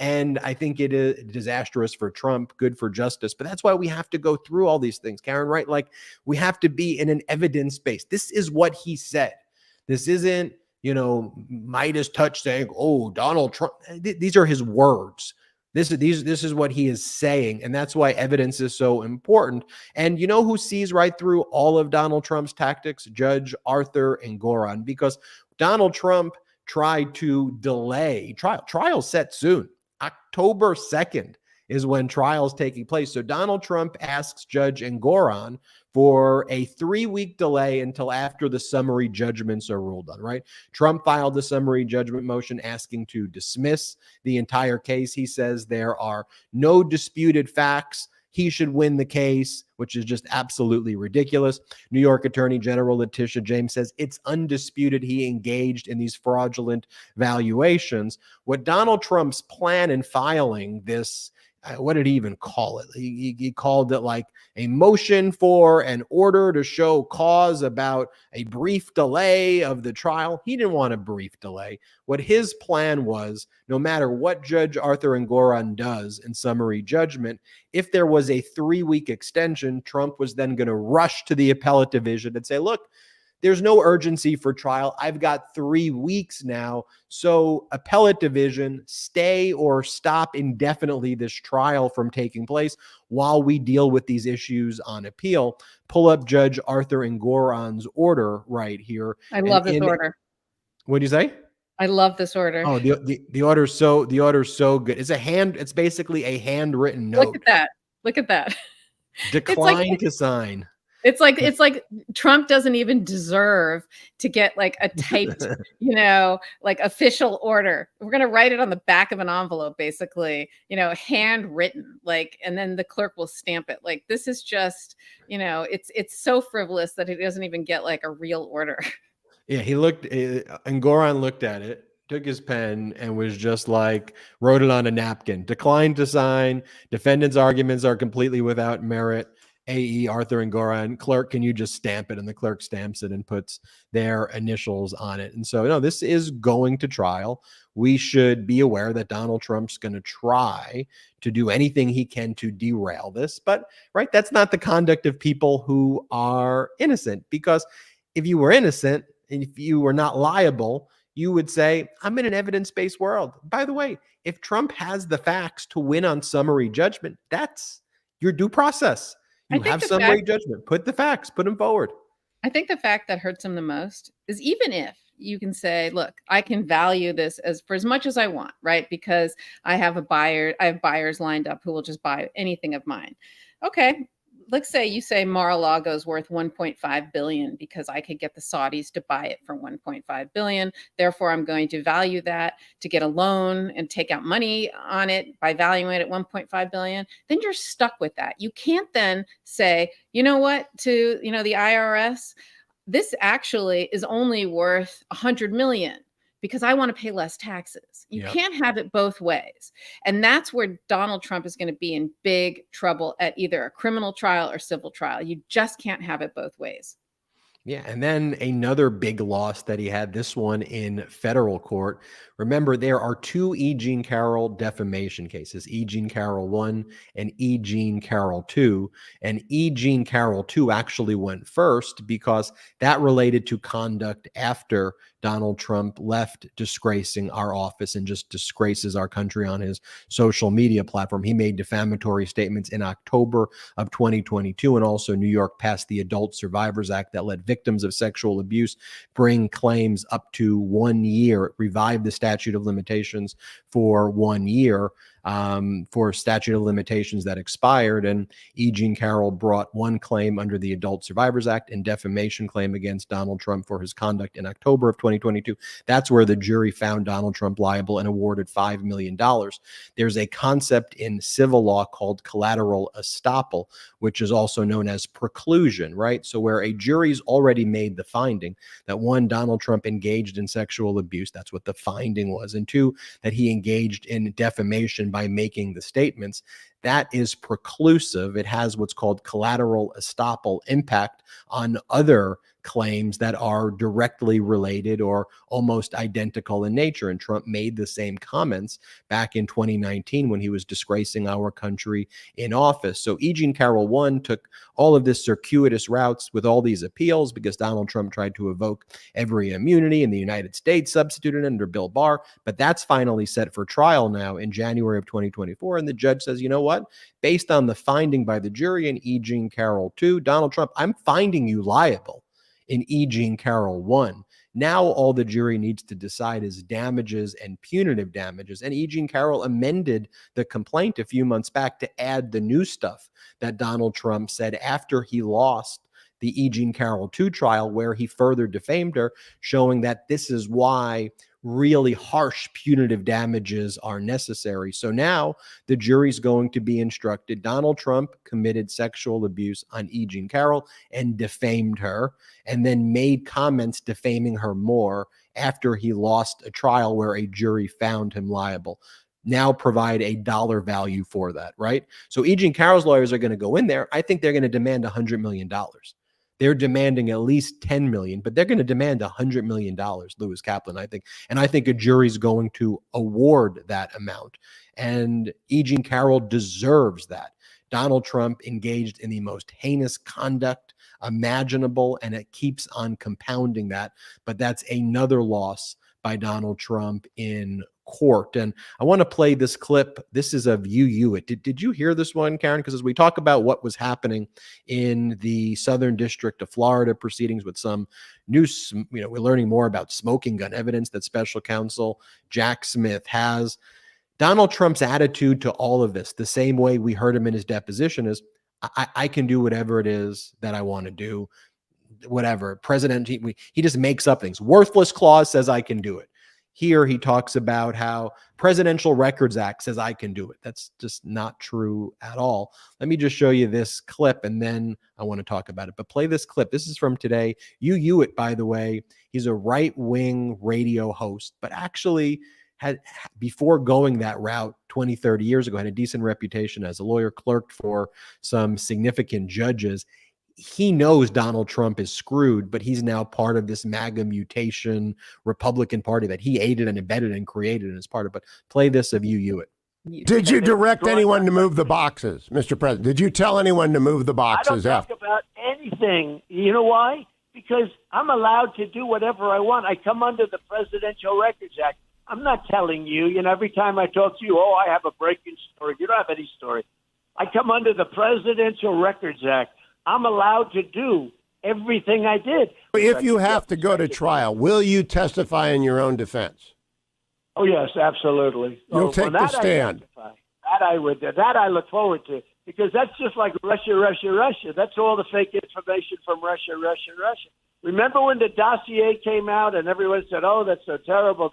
And I think it is disastrous for Trump, good for justice. But that's why we have to go through all these things, Karen, right? Like, we have to be in an evidence base. This is what he said. This isn't, MeidasTouch saying, oh, Donald Trump. These are his words. This is what he is saying, and that's why evidence is so important. And you know who sees right through all of Donald Trump's tactics? Judge Arthur Engoron, because Donald Trump tried to delay trial. Trial set soon. October 2nd is when trial's taking place. So Donald Trump asks Judge Engoron for a 3-week delay until after the summary judgments are ruled on, right? Trump filed the summary judgment motion asking to dismiss the entire case. He says there are no disputed facts. He should win the case, which is just absolutely ridiculous. New York Attorney General Letitia James says it's undisputed he engaged in these fraudulent valuations. What Donald Trump's plan in filing this, what did he even call it? He called it like a motion for an order to show cause about a brief delay of the trial. He didn't want a brief delay. What his plan was, no matter what Judge Arthur Engoron does in summary judgment, if there was a 3-week extension, Trump was then going to rush to the appellate division and say, look, there's no urgency for trial. I've got 3 weeks now. So appellate division, stay or stop indefinitely this trial from taking place while we deal with these issues on appeal. Pull up Judge Arthur Engoron's order right here. I love this order. What do you say? I love this order. Oh, the order's so good. It's basically a handwritten note. Look at that. Decline to sign. It's like Trump doesn't even deserve to get like a typed, like official order. We're going to write it on the back of an envelope, basically, handwritten, like, and then the clerk will stamp it. Like, this is just, it's so frivolous that he doesn't even get like a real order. Yeah. Engoron looked at it, took his pen and was just like, wrote it on a napkin. Declined to sign. Defendant's arguments are completely without merit. AE Arthur Engoron, clerk, can you just stamp it? And the clerk stamps it and puts their initials on it. And so, this is going to trial. We should be aware that Donald Trump's going to try to do anything he can to derail this. But, right, that's not the conduct of people who are innocent. Because if you were innocent if you were not liable, you would say, I'm in an evidence-based world. By the way, if Trump has the facts to win on summary judgment, that's your due process. You have summary judgment. Put the facts, put them forward. I think the fact that hurts him the most is even if you can say, look, I can value this for as much as I want, right? Because I have buyers lined up who will just buy anything of mine. Okay. Let's say you say Mar-a-Lago is worth 1.5 billion because I could get the Saudis to buy it for 1.5 billion. Therefore, I'm going to value that to get a loan and take out money on it by valuing it at 1.5 billion. Then you're stuck with that. You can't then say, you know what, to the IRS, this actually is only worth 100 million because I want to pay less taxes. You can't have it both ways. And that's where Donald Trump is going to be in big trouble at either a criminal trial or civil trial. You just can't have it both ways. Yeah. And then another big loss that he had, this one in federal court. Remember, there are two E. Jean Carroll defamation cases, E. Jean Carroll 1 and E. Jean Carroll 2. And E. Jean Carroll 2 actually went first because that related to conduct after Donald Trump left, disgracing our office and just disgraces our country on his social media platform. He made defamatory statements in October of 2022. And also New York passed the Adult Survivors Act that let victims of sexual abuse bring claims up to 1 year. It revived the statute of limitations for 1 year for statute of limitations that expired. And E. Jean Carroll brought one claim under the Adult Survivors Act and defamation claim against Donald Trump for his conduct in October of 2022. That's where the jury found Donald Trump liable and awarded $5 million. There's a concept in civil law called collateral estoppel, which is also known as preclusion, right? So where a jury's already made the finding that one, Donald Trump engaged in sexual abuse, that's what the finding was, and two, that he engaged in defamation by making the statements, that is preclusive. It has what's called collateral estoppel impact on other claims that are directly related or almost identical in nature. And Trump made the same comments back in 2019 when he was disgracing our country in office. So E. Jean Carroll 1 took all of this circuitous routes with all these appeals because Donald Trump tried to evoke every immunity in the United States, substituted under Bill Barr. But that's finally set for trial now in January of 2024. And the judge says, you know what? Based on the finding by the jury in E. Jean Carroll 2, Donald Trump, I'm finding you liable in E. Jean Carroll 1. Now all the jury needs to decide is damages and punitive damages. And E. Jean Carroll amended the complaint a few months back to add the new stuff that Donald Trump said after he lost the E. Jean Carroll 2 trial, where he further defamed her, showing that this is why really harsh punitive damages are necessary. So now the jury's going to be instructed Donald Trump committed sexual abuse on E. Jean Carroll and defamed her, and then made comments defaming her more after he lost a trial where a jury found him liable. Now provide a dollar value for that, right? So E. Jean Carroll's lawyers are going to go in there. I think they're going to demand $100 million. They're demanding at least 10 million, but they're going to demand $100 million, Lewis Kaplan, I think. And I think a jury's going to award that amount. And E. Jean Carroll deserves that. Donald Trump engaged in the most heinous conduct imaginable, and it keeps on compounding that. But that's another loss by Donald Trump in court. And I want to play this clip. This is of Yu Hewitt. Did you hear this one, Karen? Because as we talk about what was happening in the Southern District of Florida proceedings with some news, we're learning more about smoking gun evidence that special counsel Jack Smith has. Donald Trump's attitude to all of this, the same way we heard him in his deposition, is I can do whatever it is that I want to do, whatever. President, he just makes up things. Worthless clause says I can do it. Here he talks about how Presidential Records Act says I can do it. That's just not true at all. Let me just show you this clip and then I want to talk about it. But play this clip. This is from today. Yu Hewitt, by the way, he's a right-wing radio host, but actually had, before going that route 20, 30 years ago, had a decent reputation as a lawyer, clerked for some significant judges. He knows Donald Trump is screwed, but he's now part of this MAGA mutation Republican Party that he aided and abetted and created and is part of. But play this of Yu Hewitt. Did you direct anyone to move the boxes, Mr. President? Did you tell anyone to move the boxes I don't talk about anything. You know why? because I'm allowed to do whatever I want. I come under the Presidential Records Act. I'm not telling you, every time I talk to you, I have a breaking story. You don't have any story. I come under the Presidential Records Act. I'm allowed to do everything I did. If you have to go to trial, will you testify in your own defense? Oh, yes, absolutely. You'll take the stand. That I look forward to, because that's just like Russia. That's all the fake information from Russia. Remember when the dossier came out and everyone said, that's so terrible.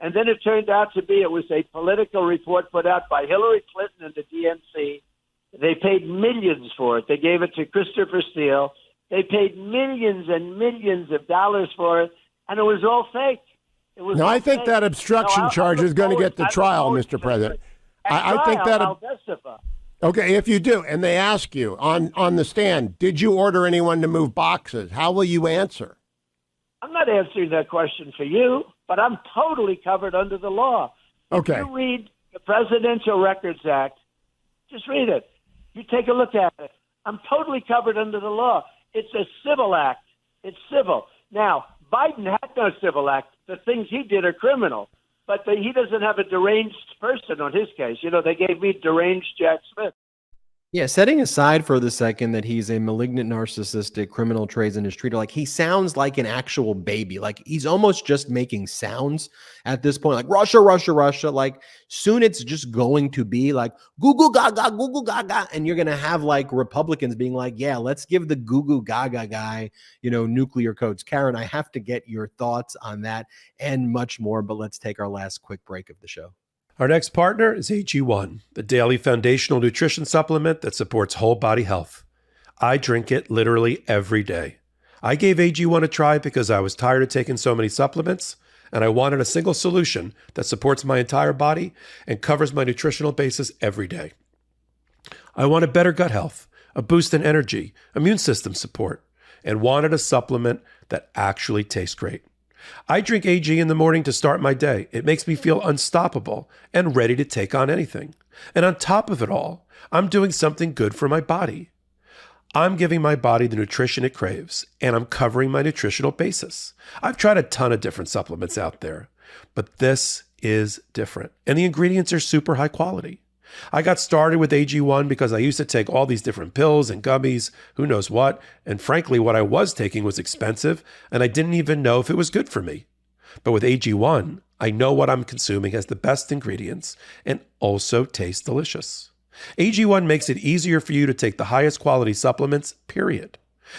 And then it turned out to be, it was a political report put out by Hillary Clinton and the DNC. They paid millions for it. They gave it to Christopher Steele. They paid millions and millions of dollars for it, and it was all fake. No, I think that obstruction charge is going to get the trial, Mr. President. I think that. I'll testify. Okay, if you do, and they ask you on the stand, did you order anyone to move boxes? How will you answer? I'm not answering that question for you, but I'm totally covered under the law. Okay. If you read the Presidential Records Act, just read it. You take a look at it. I'm totally covered under the law. It's a civil act. It's civil. Now, Biden had no civil act. The things he did are criminal. But he doesn't have a deranged person on his case. They gave me deranged Jack Smith. Yeah, setting aside for the second that he's a malignant, narcissistic, criminal treason treater, like he sounds like an actual baby. Like he's almost just making sounds at this point, like Russia. Like soon it's just going to be like goo goo gaga, and you're gonna have like Republicans being like, yeah, let's give the goo goo gaga guy, nuclear codes. Karen, I have to get your thoughts on that and much more, but let's take our last quick break of the show. Our next partner is AG1, the daily foundational nutrition supplement that supports whole body health. I drink it literally every day. I gave AG1 a try because I was tired of taking so many supplements, and I wanted a single solution that supports my entire body and covers my nutritional basis every day. I wanted better gut health, a boost in energy, immune system support, and wanted a supplement that actually tastes great. I drink AG in the morning to start my day. It makes me feel unstoppable and ready to take on anything. And on top of it all, I'm doing something good for my body. I'm giving my body the nutrition it craves, and I'm covering my nutritional basis. I've tried a ton of different supplements out there, but this is different, and the ingredients are super high quality. I got started with AG1 because I used to take all these different pills and gummies, who knows what, and frankly, what I was taking was expensive, and I didn't even know if it was good for me. But with AG1, I know what I'm consuming has the best ingredients and also tastes delicious. AG1 makes it easier for you to take the highest quality supplements, period.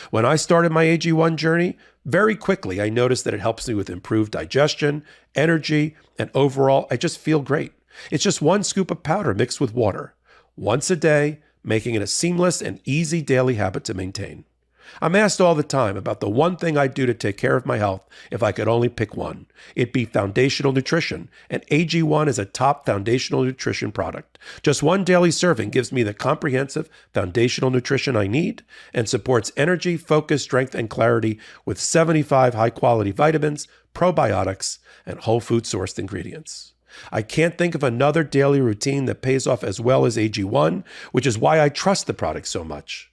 When I started my AG1 journey, very quickly I noticed that it helps me with improved digestion, energy, and overall, I just feel great. It's just one scoop of powder mixed with water, once a day, making it a seamless and easy daily habit to maintain. I'm asked all the time about the one thing I'd do to take care of my health if I could only pick one. It'd be foundational nutrition, and AG1 is a top foundational nutrition product. Just one daily serving gives me the comprehensive foundational nutrition I need and supports energy, focus, strength, and clarity with 75 high-quality vitamins, probiotics, and whole food sourced ingredients. I can't think of another daily routine that pays off as well as AG1, which is why I trust the product so much.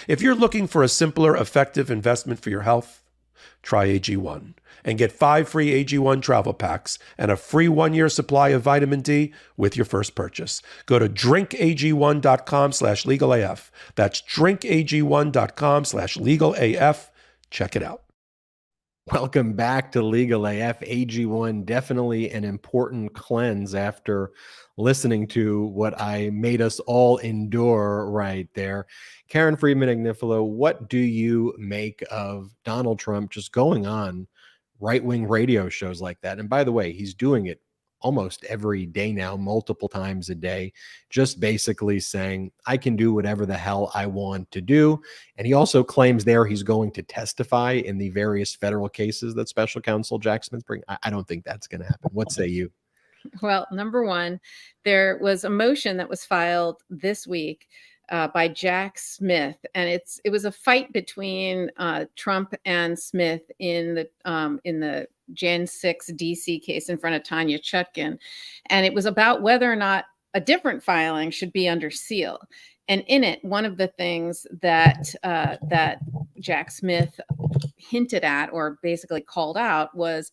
If you're looking for a simpler, effective investment for your health, try AG1 and get 5 free AG1 travel packs and a free 1-year supply of vitamin D with your first purchase. Go to drinkag1.com/legalaf. That's drinkag1.com/legalaf. Check it out. Welcome back to Legal AF. AG1, definitely an important cleanse after listening to what I made us all endure right there. Kaen Friedman Agnifilo, what do you make of Donald Trump just going on right-wing radio shows like that? And by the way, he's doing it almost every day now, multiple times a day, just basically saying, I can do whatever the hell I want to do. And he also claims there he's going to testify in the various federal cases that special counsel Jack Smith bring. I don't think that's going to happen. What say you? Well, number one, there was a motion that was filed this week by Jack Smith, and it was a fight between Trump and Smith in the Jan 6 DC case in front of Tanya Chutkan, and it was about whether or not a different filing should be under seal. And in it, one of the things that Jack Smith hinted at, or basically called out, was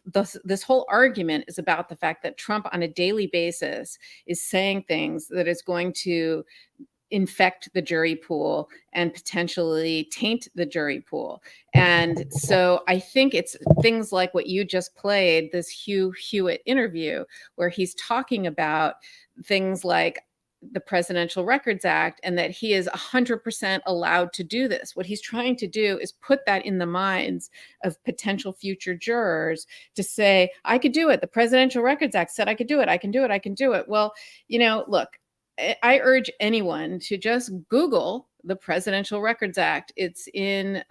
this whole argument is about the fact that Trump on a daily basis is saying things that is going to infect the jury pool and potentially taint the jury pool. And so I think it's things like what you just played, this Hugh Hewitt interview, where he's talking about things like the Presidential Records Act and that he is 100% allowed to do this. What he's trying to do is put that in the minds of potential future jurors to say, I could do it. The Presidential Records Act said I could do it. I can do it. I can do it. Well, look, I urge anyone to just Google the Presidential Records Act. It's in,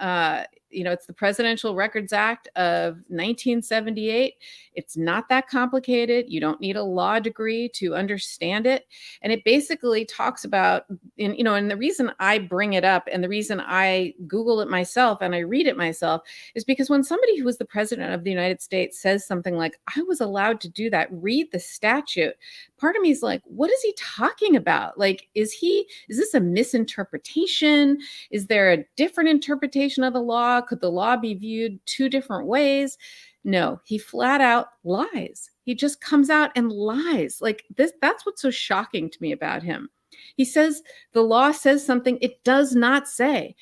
it's the Presidential Records Act of 1978. It's not that complicated. You don't need a law degree to understand it. And it basically talks about, and the reason I bring it up and the reason I Google it myself and I read it myself is because when somebody who was the president of the United States says something like, I was allowed to do that, read the statute, part of me is like, what is he talking about? Like, is this a misinterpretation? Is there a different interpretation of the law? Could the law be viewed two different ways? No, he flat out lies. He just comes out and lies like this. That's what's so shocking to me about him. He says the law says something it does not say.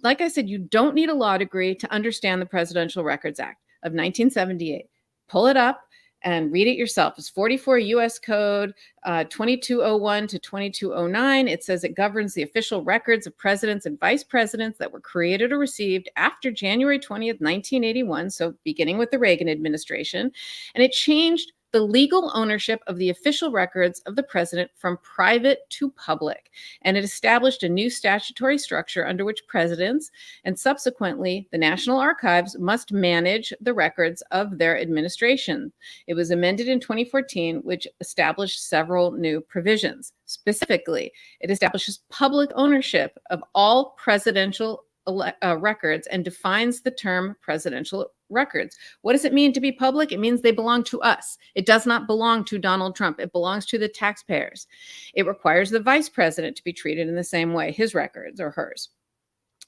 Like I said, you don't need a law degree to understand the Presidential Records Act of 1978. Pull it up and read it yourself. It's 44 U.S. Code 2201 to 2209. It says it governs the official records of presidents and vice presidents that were created or received after January 20th, 1981, so beginning with the Reagan administration. And it changed the legal ownership of the official records of the president from private to public. And it established a new statutory structure under which presidents and subsequently the National Archives must manage the records of their administration. It was amended in 2014, which established several new provisions. Specifically, it establishes public ownership of all presidential records and defines the term presidential records. What does it mean to be public? It means they belong to us. It does not belong to Donald Trump. It belongs to the taxpayers. It requires the vice president to be treated in the same way, his records or hers.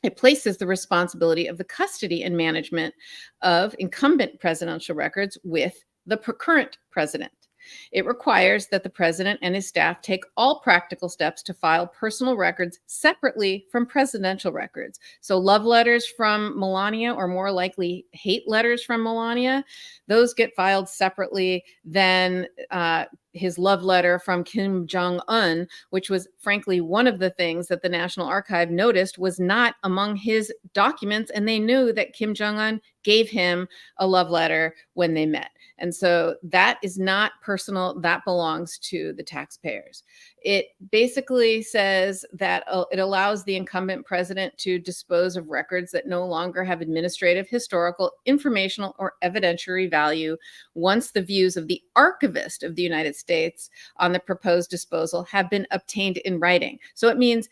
It places the responsibility of the custody and management of incumbent presidential records with the current president. It requires that the president and his staff take all practical steps to file personal records separately from presidential records. So love letters from Melania, or more likely hate letters from Melania, those get filed separately than his love letter from Kim Jong-un, which was frankly one of the things that the National Archive noticed was not among his documents. And they knew that Kim Jong-un gave him a love letter when they met. And so that is not personal. That belongs to the taxpayers. It basically says that it allows the incumbent president to dispose of records that no longer have administrative, historical, informational, or evidentiary value once the views of the archivist of the United States on the proposed disposal have been obtained in writing. So it means,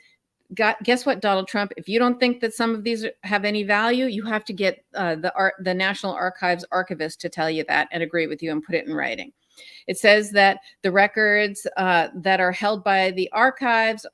guess what, Donald Trump? If you don't think that some of these have any value, you have to get the National Archives archivist to tell you that and agree with you and put it in writing. It says that the records that are held by the archives,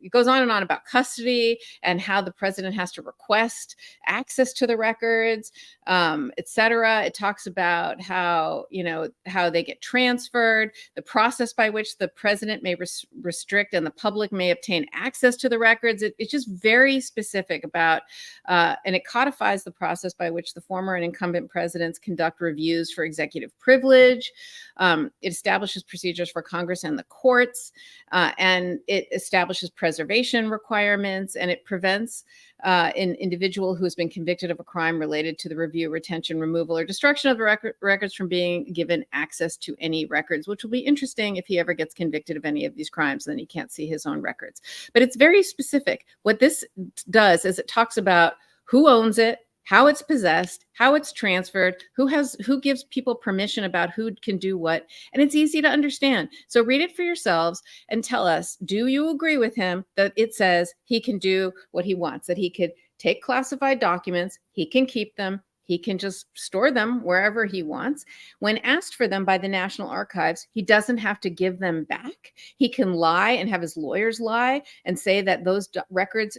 it goes on and on about custody and how the president has to request access to the records, et cetera. It talks about how they get transferred, the process by which the president may restrict and the public may obtain access to the records. It's just very specific about, and it codifies the process by which the former and incumbent presidents conduct reviews for executive privilege. It establishes procedures for Congress and the courts, and it establishes preservation requirements, and it prevents an individual who has been convicted of a crime related to the review, retention, removal, or destruction of the records from being given access to any records, which will be interesting if he ever gets convicted of any of these crimes, then he can't see his own records. But it's very specific. What this does is it talks about who owns it, how it's possessed, how it's transferred, who gives people permission about who can do what. And it's easy to understand. So read it for yourselves and tell us, do you agree with him that it says he can do what he wants, that he could take classified documents, he can keep them, he can just store them wherever he wants. When asked for them by the National Archives, he doesn't have to give them back. He can lie and have his lawyers lie and say that those records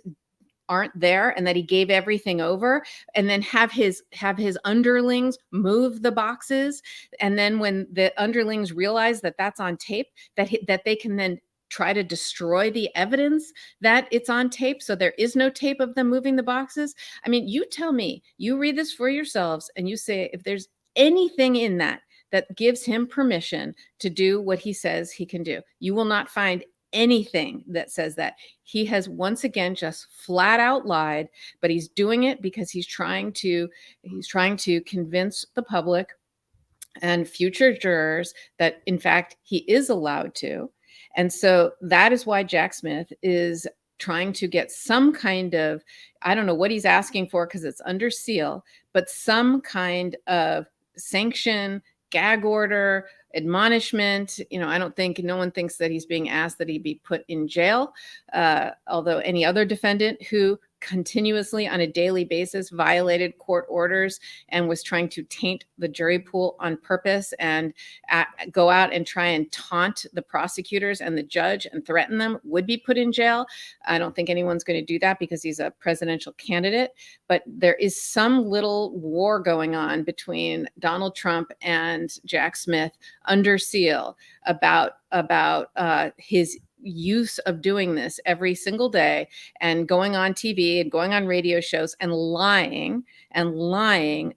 aren't there and that he gave everything over, and then have his underlings move the boxes, and then when the underlings realize that that's on tape, that they can then try to destroy the evidence that it's on tape, so there is no tape of them moving the boxes. I mean, you tell me, you read this for yourselves and you say if there's anything in that gives him permission to do what he says he can do. You will not find anything that says that. He has once again just flat out lied, but he's doing it because he's trying to convince the public and future jurors that in fact he is allowed to. And so that is why Jack Smith is trying to get some kind of, I don't know what he's asking for because it's under seal, but some kind of sanction, gag order, admonishment. I don't think, no one thinks that he's being asked that he be put in jail. Although any other defendant who continuously on a daily basis violated court orders and was trying to taint the jury pool on purpose and go out and try and taunt the prosecutors and the judge and threaten them would be put in jail. I don't think anyone's going to do that because he's a presidential candidate, but there is some little war going on between Donald Trump and Jack Smith under seal about his use of doing this every single day and going on TV and going on radio shows and lying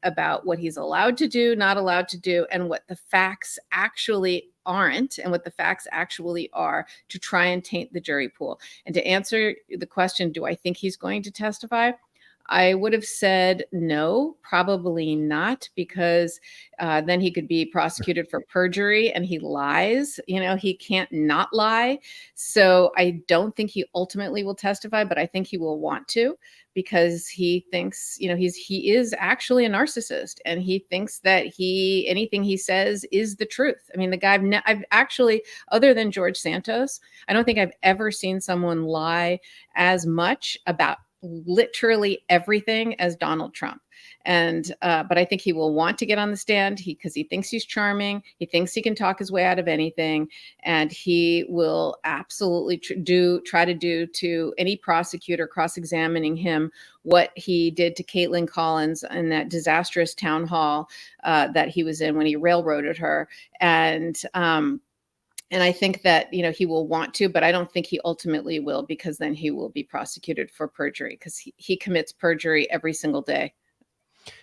about what he's allowed to do, not allowed to do, and what the facts actually aren't and what the facts actually are, to try and taint the jury pool. And to answer the question, do I think he's going to testify? I would have said no, probably not, because then he could be prosecuted for perjury and he lies. He can't not lie. So I don't think he ultimately will testify, but I think he will want to, because he thinks, he is actually a narcissist and he thinks that anything he says is the truth. I mean, the guy, I've actually, other than George Santos, I don't think I've ever seen someone lie as much about literally everything as Donald Trump. And but I think he will want to get on the stand because he thinks he's charming. He thinks he can talk his way out of anything, and he will absolutely try to do to any prosecutor cross-examining him what he did to Caitlin Collins in that disastrous town hall that he was in when he railroaded her. And I think that, he will want to, but I don't think he ultimately will, because then he will be prosecuted for perjury, because he commits perjury every single day,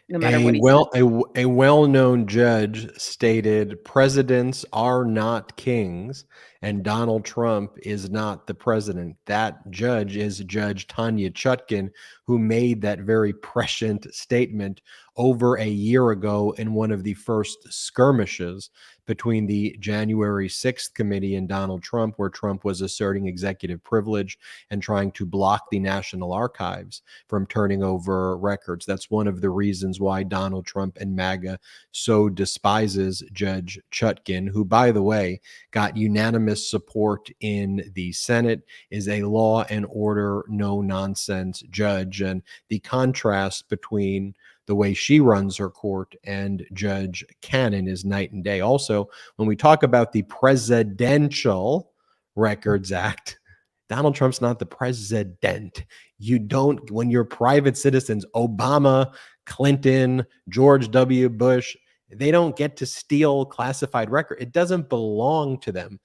no matter what he says. A well-known judge stated, presidents are not kings and Donald Trump is not the president. That judge is Judge Tanya Chutkan, who made that very prescient statement over a year ago in one of the first skirmishes between the January 6th committee and Donald Trump, where Trump was asserting executive privilege and trying to block the National Archives from turning over records. That's one of the reasons why Donald Trump and MAGA so despises Judge Chutkan, who, by the way, got unanimous support in the Senate, is a law and order, no nonsense judge. And the contrast between the way she runs her court and Judge Kaen is night and day. Also, when we talk about the Presidential Records Act, Donald Trump's not the president. You don't, when you're private citizens, Obama, Clinton, George W. Bush, they don't get to steal classified record. It doesn't belong to them.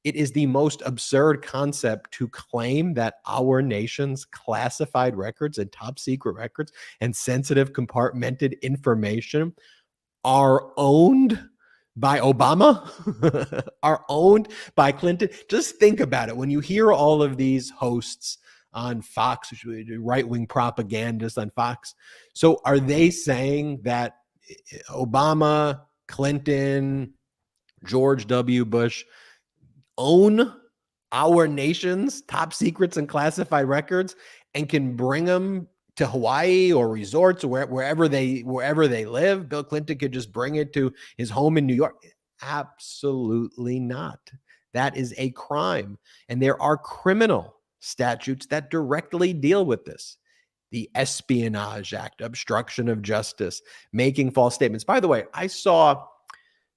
It is the most absurd concept to claim that our nation's classified records and top secret records and sensitive compartmented information are owned by Obama, are owned by Clinton. Just think about it. When you hear all of these hosts on Fox, right-wing propagandists on Fox, so are they saying that Obama, Clinton, George W. Bush own our nation's top secrets and classified records and can bring them to Hawaii or resorts or wherever they live? Bill Clinton could just bring it to his home in New York. Absolutely not. That is a crime. And there are criminal statutes that directly deal with this. The Espionage Act, obstruction of justice, making false statements. By the way, I saw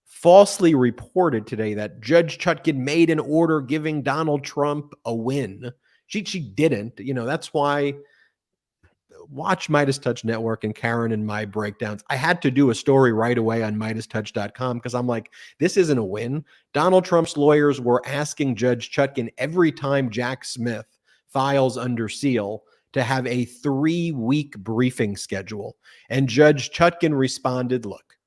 falsely reported today that Judge Chutkan made an order giving Donald Trump a win. She didn't. That's why watch MeidasTouch Network and Karen and my breakdowns. I had to do a story right away on MeidasTouch.com because I'm like, this isn't a win. Donald Trump's lawyers were asking Judge Chutkan every time Jack Smith files under seal to have a 3-week briefing schedule. And Judge Chutkan responded, look,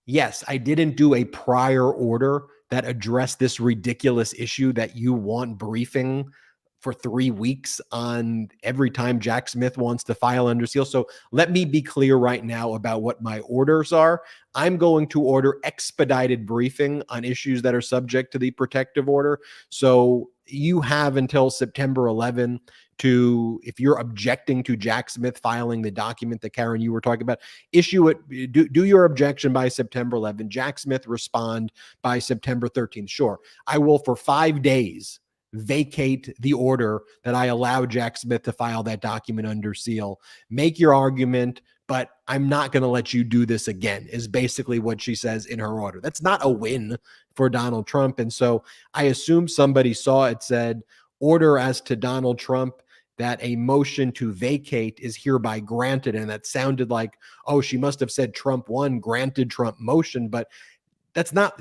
yes, I didn't do a prior order that addressed this ridiculous issue that you want briefing for 3 weeks on every time Jack Smith wants to file under seal. So let me be clear right now about what my orders are. I'm going to order expedited briefing on issues that are subject to the protective order. So you have until September 11 to, if you're objecting to Jack Smith filing the document that Karen, you were talking about, issue it, do your objection by September 11. Jack Smith respond by September 13th. Sure. I will for 5 days vacate the order that I allow Jack Smith to file that document under seal. Make your argument, but I'm not going to let you do this again, is basically what she says in her order. That's not a win for Donald Trump. And so I assume somebody saw it said, order as to Donald Trump that a motion to vacate is hereby granted. And that sounded like, oh, she must have said Trump won, granted Trump motion, but that's not...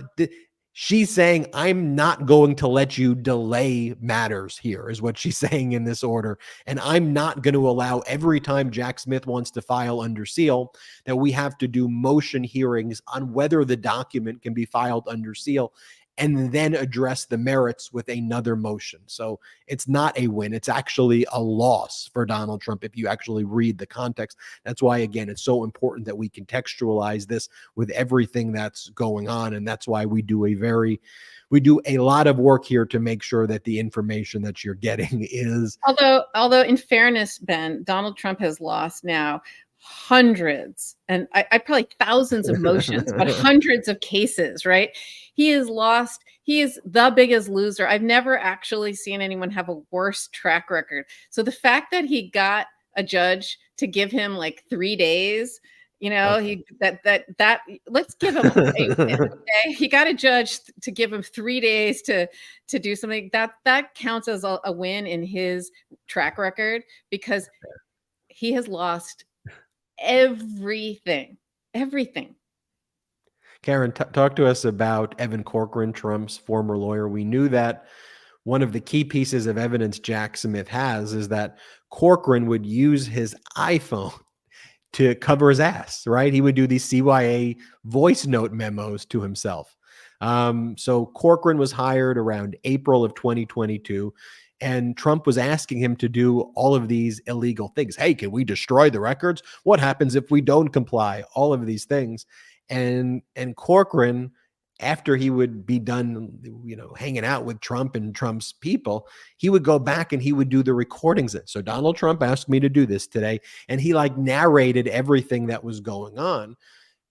She's saying, I'm not going to let you delay matters here, is what she's saying in this order. And I'm not going to allow every time Jack Smith wants to file under seal that we have to do motion hearings on whether the document can be filed under seal and then address the merits with another motion. So it's not a win. It's actually a loss for Donald Trump if you actually read the context. That's why, again, it's so important that we contextualize this with everything that's going on. And that's why we do a lot of work here to make sure that the information that you're getting is... Although in fairness, Ben, Donald Trump has lost now hundreds and I probably thousands of motions, but hundreds of cases, right? He is lost. He is the biggest loser. I've never actually seen anyone have a worse track record. So the fact that he got a judge to give him like 3 days, you know, okay. Let's give him okay. He got a judge to give him 3 days to do something that counts as a win in his track record, because he has lost everything. Karen, talk to us about Evan Corcoran, Trump's former lawyer. We knew that one of the key pieces of evidence Jack Smith has is that Corcoran would use his iPhone to cover his ass, right? He would do these CYA voice note memos to himself. So Corcoran was hired around April of 2022. And Trump was asking him to do all of these illegal things. Hey, can we destroy the records? What happens if we don't comply? All of these things. And Corcoran, after he would be done, you know, hanging out with Trump and Trump's people, he would go back and he would do the recordings. So Donald Trump asked me to do this today, and he like narrated everything that was going on.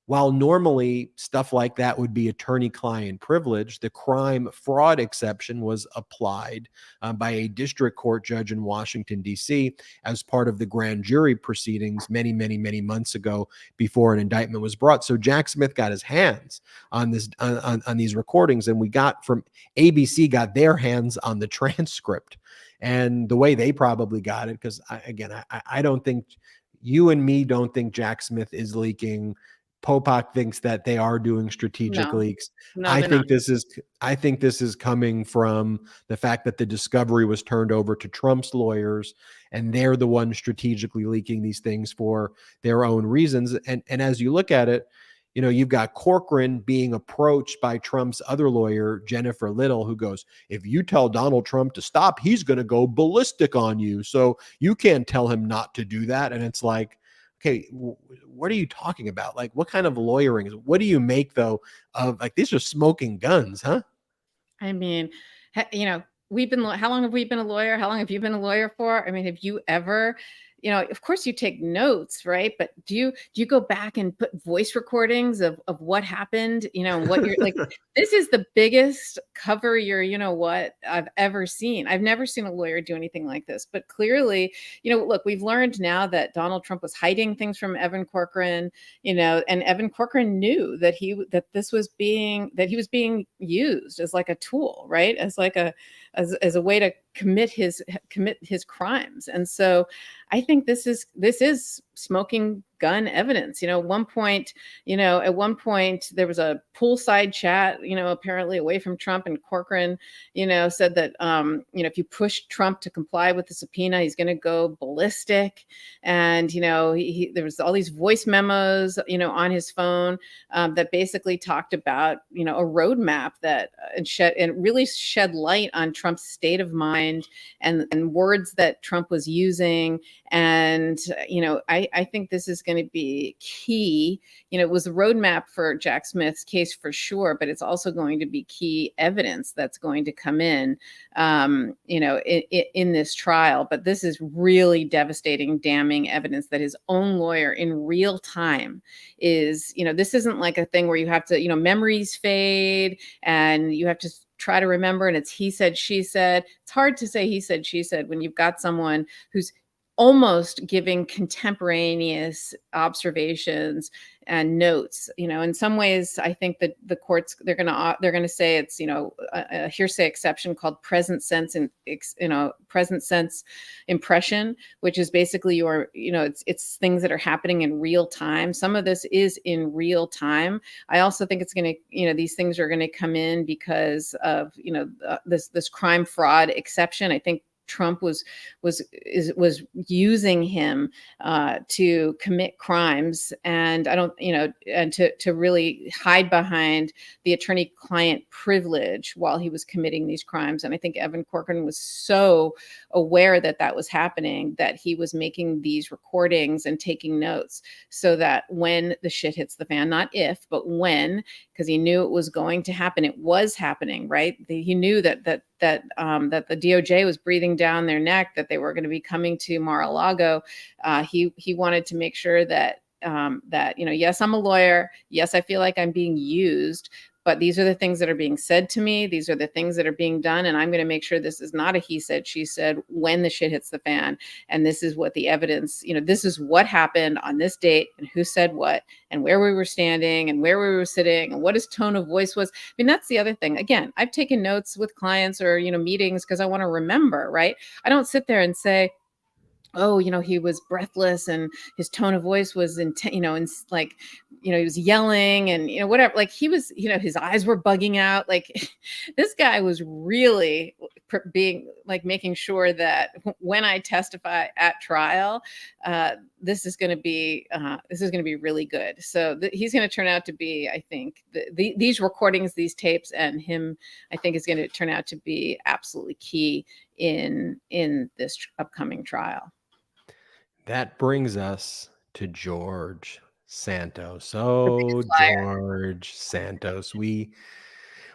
While normally stuff like that would be attorney-client privilege, the crime fraud exception was applied by a district court judge in Washington, D.C. as part of the grand jury proceedings many, many, many months ago before an indictment was brought. So Jack Smith got his hands on this on these recordings, and we got from ABC got their hands on the transcript. And the way they probably got it, because I don't think, you and me don't think Jack Smith is leaking. Popok thinks that they are doing strategic leaks. I think this is coming from the fact that the discovery was turned over to Trump's lawyers, and they're the ones strategically leaking these things for their own reasons. And as you look at it, you know, you've got Corcoran being approached by Trump's other lawyer, Jennifer Little, who goes, if you tell Donald Trump to stop, he's going to go ballistic on you. So you can't tell him not to do that. And it's like, okay, what are you talking about? Like, what kind of lawyering is? What do you make though of like, these are smoking guns, huh? I mean, you know, how long have we been a lawyer? How long have you been a lawyer for? I mean, have you ever, you know, of course you take notes, right? But do you go back and put voice recordings of what happened, you know, what you're like, this is the biggest cover you know what, I've ever seen. I've never seen a lawyer do anything like this, but clearly, you know, look, we've learned now that Donald Trump was hiding things from Evan Corcoran, you know, and Evan Corcoran knew that he was being used as like a tool, right? As like as a way to commit his crimes. And so I think this is smoking gun evidence. At one point there was a poolside chat, apparently away from Trump, and Corcoran, said that, if you push Trump to comply with the subpoena, he's going to go ballistic. And, there was all these voice memos, on his phone, that basically talked about, a roadmap that and really shed light on Trump's state of mind and words that Trump was using. And, I think this is going to be key. It was a roadmap for Jack Smith's case for sure, but it's also going to be key evidence that's going to come in, in this trial. But this is really devastating, damning evidence that his own lawyer in real time is, this isn't like a thing where you have to, memories fade and you have to try to remember and it's he said, she said. It's hard to say he said, she said when you've got someone who's almost giving contemporaneous observations and notes. In some ways, I think that the courts, they're going to say it's, a hearsay exception called present sense and, present sense impression, which is basically your, it's things that are happening in real time. Some of this is in real time. I also think it's going to, these things are going to come in because of, this crime fraud exception. I think Trump was using him to commit crimes, and I don't, and to really hide behind the attorney-client privilege while he was committing these crimes. And I think Evan Corcoran was so aware that that was happening that he was making these recordings and taking notes so that when the shit hits the fan, not if, but when, because he knew it was going to happen. It was happening, right? He knew that the DOJ was breathing down their neck, that they were going to be coming to Mar-a-Lago. He wanted to make sure that yes, I'm a lawyer. Yes, I feel like I'm being used, but these are the things that are being said to me. These are the things that are being done. And I'm going to make sure this is not a he said, she said when the shit hits the fan. And this is what the evidence, this is what happened on this date and who said what and where we were standing and where we were sitting and what his tone of voice was. I mean, that's the other thing. Again, I've taken notes with clients or, meetings because I want to remember, right? I don't sit there and say, oh, he was breathless and his tone of voice was intense, and like, he was yelling and, whatever, like he was, his eyes were bugging out. Like this guy was really being like, making sure that when I testify at trial, this is going to be really good. So he's going to turn out to be, I think these recordings, these tapes and him, I think is going to turn out to be absolutely key in this upcoming trial. That brings us to George Santos. Oh, George Santos. We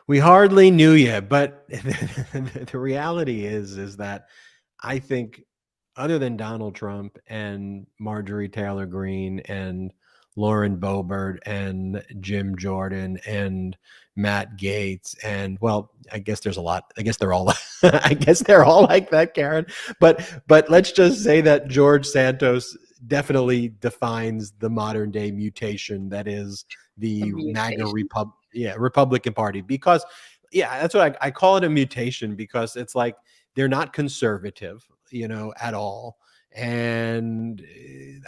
hardly knew you, but the reality is that I think other than Donald Trump and Marjorie Taylor Greene and Lauren Boebert and Jim Jordan and Matt Gaetz and, well, I guess there's a lot. I guess they're all I guess they're all like that, Karen. But let's just say that George Santos definitely defines the modern day mutation that is the MAGA Republican Party. Because that's what I call it, a mutation, because it's like they're not conservative, at all. And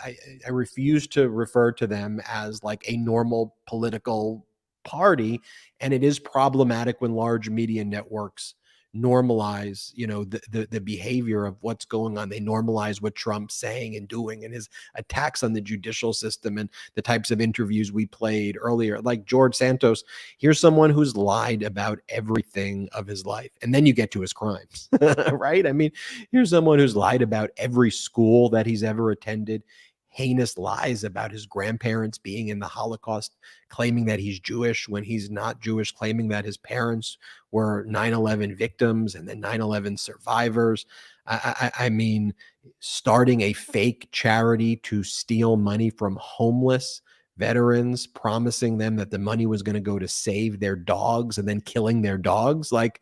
I refuse to refer to them as like a normal political party. And it is problematic when large media networks normalize, the behavior of what's going on. They normalize what Trump's saying and doing and his attacks on the judicial system and the types of interviews we played earlier. Like George Santos, here's someone who's lied about everything of his life. And then you get to his crimes, right? I mean, here's someone who's lied about every school that he's ever attended, heinous lies about his grandparents being in the Holocaust, claiming that he's Jewish when he's not Jewish, claiming that his parents were 9/11 victims and then 9/11 survivors. I mean, starting a fake charity to steal money from homeless veterans, promising them that the money was going to go to save their dogs and then killing their dogs. Like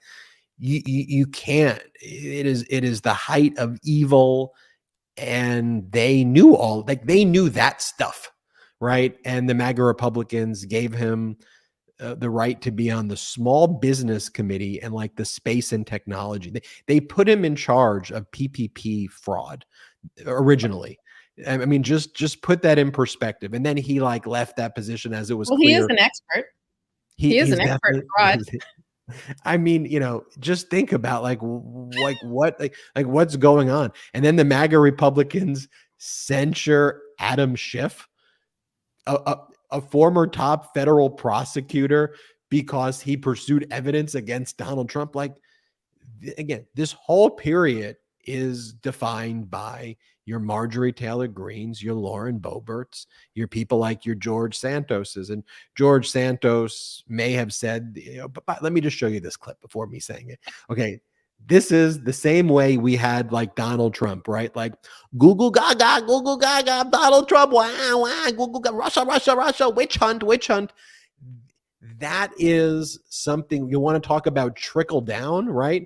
you can't. It is the height of evil. And they knew they knew that stuff, right? And the MAGA Republicans gave him the right to be on the small business committee and like the space and technology. They put him in charge of PPP fraud originally. I mean, just put that in perspective. And then he like left that position as it was Well, clear. he is an expert. He is he's an expert in fraud. I mean, you know, just think about like what's going on. And then the MAGA Republicans censure Adam Schiff, a former top federal prosecutor, because he pursued evidence against Donald Trump. Like, again, this whole period is defined by your Marjorie Taylor Greens, your Lauren Boeberts, your people like your George Santoses. And George Santos may have said, you know, but let me just show you this clip before me saying it. Okay. This is the same way we had like Donald Trump, right? Like Google Gaga, Donald Trump, wow, Google Gaga, Russia, witch hunt. That is something you want to talk about trickle down, right?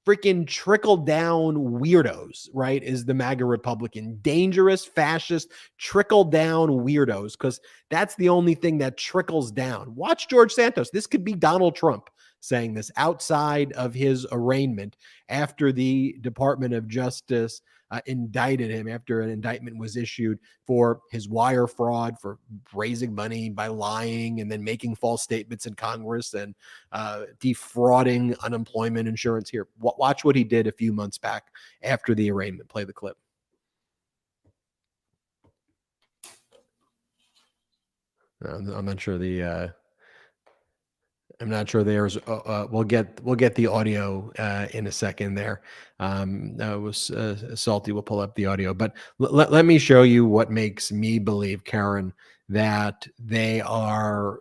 Freaking trickle down weirdos, right? Is the MAGA Republican dangerous, fascist, trickle down weirdos, because that's the only thing that trickles down. Watch George Santos. This could be Donald Trump saying this outside of his arraignment after the Department of Justice indicted him, after an indictment was issued for his wire fraud, for raising money by lying and then making false statements in Congress and defrauding unemployment insurance. Here, watch what he did a few months back after the arraignment. Play the clip. I'm not sure the I'm not sure there's we'll get the audio in a second there. That was Salty will pull up the audio, but let me show you what makes me believe, Karen, that they are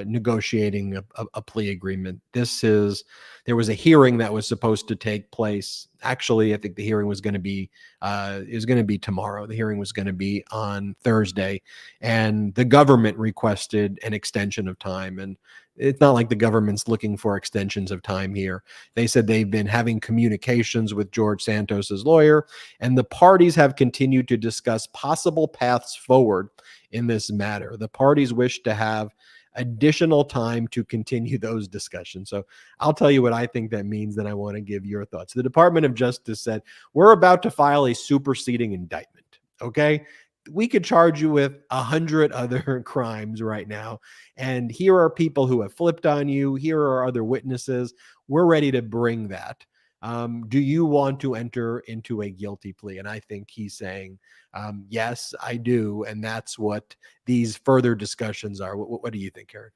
negotiating a plea agreement. There was a hearing that was supposed to take place. Actually, I think the hearing was going to be tomorrow. The hearing was going to be on Thursday, and the government requested an extension of time. And it's not like the government's looking for extensions of time here. They said they've been having communications with George Santos's lawyer, and the parties have continued to discuss possible paths forward in this matter. The parties wish to have additional time to continue those discussions. So I'll tell you what I think that means, then I want to give your thoughts. The Department of Justice said, we're about to file a superseding indictment. Okay. We could charge you with 100 other crimes right now. And here are people who have flipped on you. Here are other witnesses. We're ready to bring that. Do you want to enter into a guilty plea? And I think he's saying, yes, I do. And that's what these further discussions are. What do you think, Karen?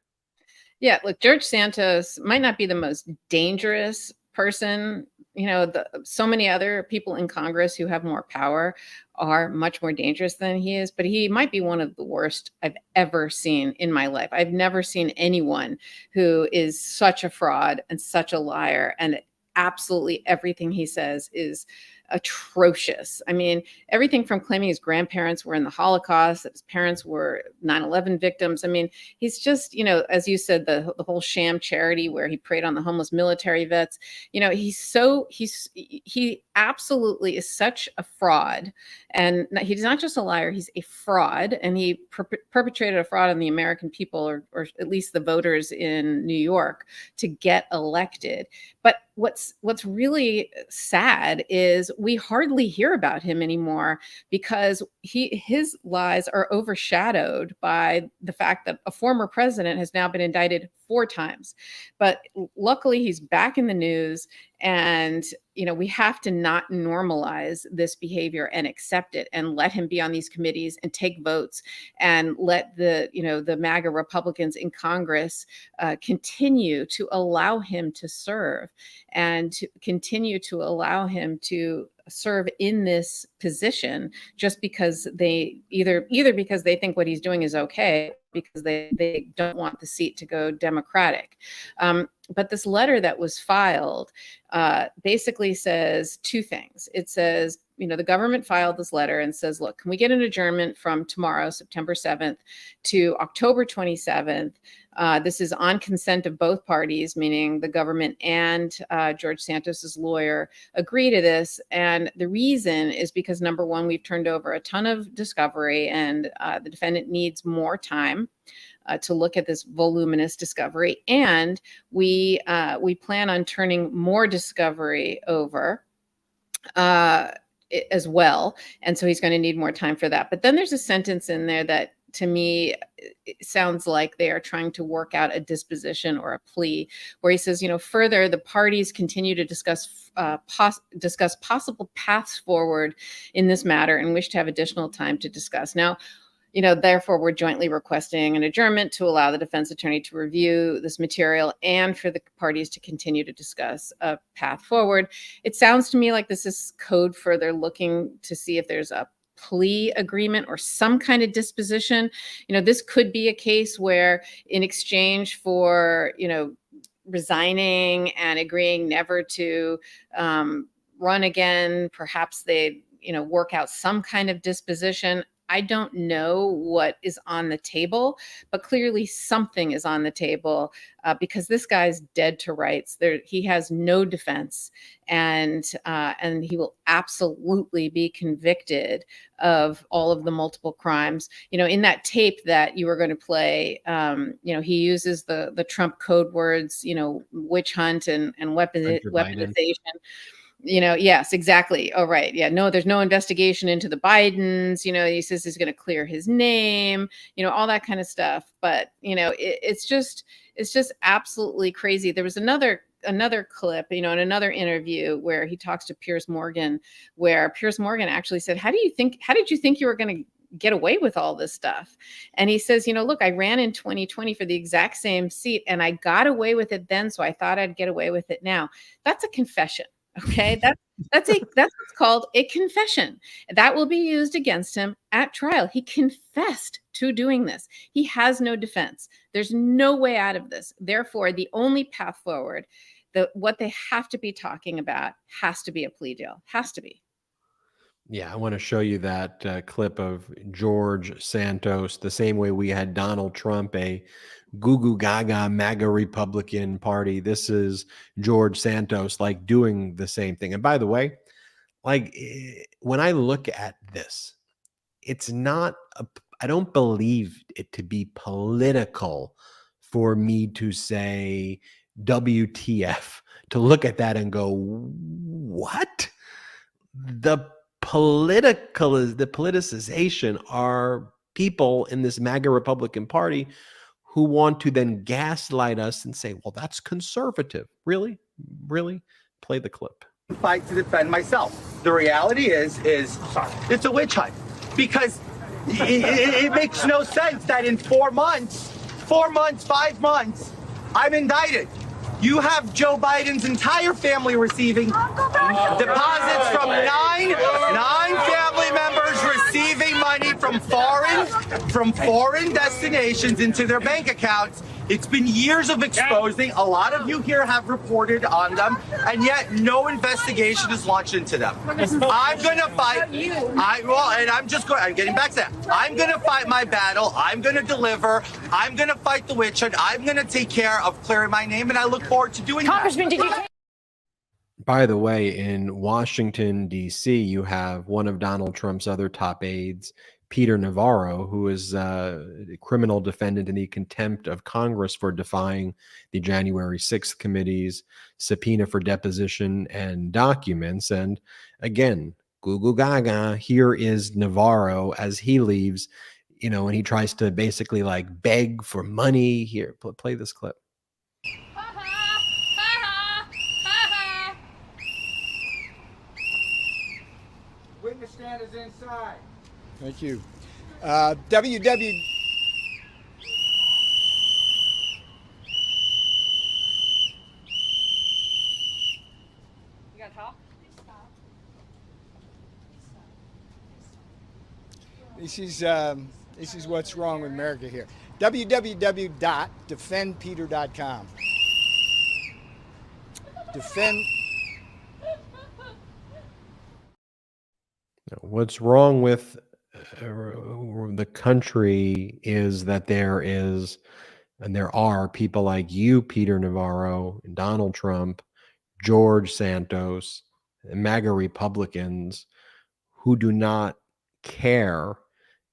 Yeah, look, George Santos might not be the most dangerous person. You know, so many other people in Congress who have more power are much more dangerous than he is, but he might be one of the worst I've ever seen in my life. I've never seen anyone who is such a fraud and such a liar, and absolutely everything he says is atrocious. I mean, everything from claiming his grandparents were in the Holocaust, that his parents were 9/11 victims. I mean, he's just, you know, as you said, the whole sham charity where he preyed on the homeless military vets. You know, he absolutely is such a fraud. And he's not just a liar, he's a fraud. And he perpetrated a fraud on the American people, or at least the voters in New York, to get elected. But what's really sad is we hardly hear about him anymore, because his lies are overshadowed by the fact that a former president has now been indicted 4 times. But luckily he's back in the news, and you know, we have to not normalize this behavior and accept it, and let him be on these committees and take votes, and let the MAGA Republicans in Congress continue to allow him to serve, and to continue to allow him to serve in this position, just because they either because they think what he's doing is okay, because they don't want the seat to go Democratic. But this letter that was filed basically says 2 things. It says, you know, the government filed this letter and says, look, can we get an adjournment from tomorrow, September 7th, to October 27th? This is on consent of both parties, meaning the government and George Santos's lawyer agree to this. And the reason is because, number one, we've turned over a ton of discovery, and the defendant needs more time. to look at this voluminous discovery, and we plan on turning more discovery over as well. And so he's going to need more time for that. But then there's a sentence in there that, to me, it sounds like they are trying to work out a disposition or a plea, where he says, further, the parties continue to discuss possible paths forward in this matter and wish to have additional time to discuss. Now, therefore, we're jointly requesting an adjournment to allow the defense attorney to review this material and for the parties to continue to discuss a path forward. It sounds to me like this is code for they're looking to see if there's a plea agreement or some kind of disposition. This could be a case where, in exchange for, resigning and agreeing never to run again, perhaps they, work out some kind of disposition. I don't know what is on the table, but clearly something is on the table because this guy's dead to rights. He has no defense, and he will absolutely be convicted of all of the multiple crimes. In that tape that you were going to play, he uses the Trump code words, witch hunt and weaponization. Yes, exactly. Oh, right. Yeah. No, there's no investigation into the Bidens. He says he's going to clear his name, all that kind of stuff. But, it's just absolutely crazy. There was another clip, in another interview where he talks to Piers Morgan, where Piers Morgan actually said, how did you think you were going to get away with all this stuff? And he says, look, I ran in 2020 for the exact same seat and I got away with it then. So I thought I'd get away with it now. That's a confession. Okay, that's what's called a confession. That will be used against him at trial. He confessed to doing this. He has no defense. There's no way out of this. Therefore, the only path forward, what they have to be talking about has to be a plea deal. Has to be. Yeah, I want to show you that clip of George Santos, the same way we had Donald Trump, a goo goo gaga MAGA Republican Party. This is George Santos, doing the same thing. And by the way, when I look at this, it's not, I don't believe it to be political for me to say WTF, to look at that and go, what? The politicization are people in this MAGA Republican Party who want to then gaslight us and say, well, that's conservative. Really? Play the clip. Fight to defend myself. The reality is it's a witch hunt, because it makes no sense that in 4 months, 5 months, I'm indicted. You have Joe Biden's entire family receiving deposits from nine family members receiving money from foreign destinations into their bank accounts. It's been years of exposing. A lot of you here have reported on them, and yet no investigation is launched into them. I'm going to fight. I'm getting back to that. I'm going to fight my battle. I'm going to deliver. I'm going to fight the witch hunt. I'm going to take care of clearing my name, and I look forward to doing Congressman, did you? By the way, in Washington, D.C., you have one of Donald Trump's other top aides, Peter Navarro, who is a criminal defendant in the contempt of Congress for defying the January 6th committee's subpoena for deposition and documents. And again, goo goo gaga, here is Navarro as he leaves, and he tries to basically beg for money. Here, play this clip. Witness stand is inside. Thank you. You gotta talk? This is what's wrong with America here. www.defendpeter.com. Defend. What's wrong with the country is that there are people like you, Peter Navarro, Donald Trump, George Santos, MAGA Republicans who do not care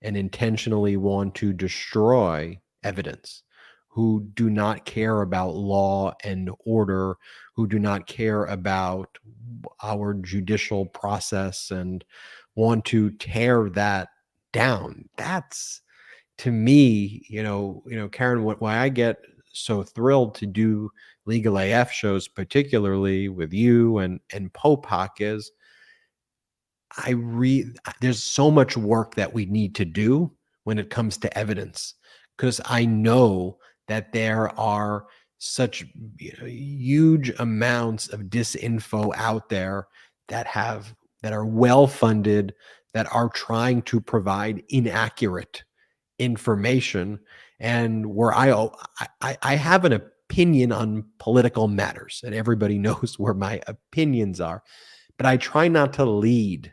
and intentionally want to destroy evidence, who do not care about law and order, who do not care about our judicial process and want to tear that down. That's, to me, Karen, why I get so thrilled to do Legal AF shows, particularly with you and Popok, is there's so much work that we need to do when it comes to evidence, because I know that there are such huge amounts of disinfo out there that are well funded, that are trying to provide inaccurate information, and where I have an opinion on political matters, and everybody knows where my opinions are, but I try not to lead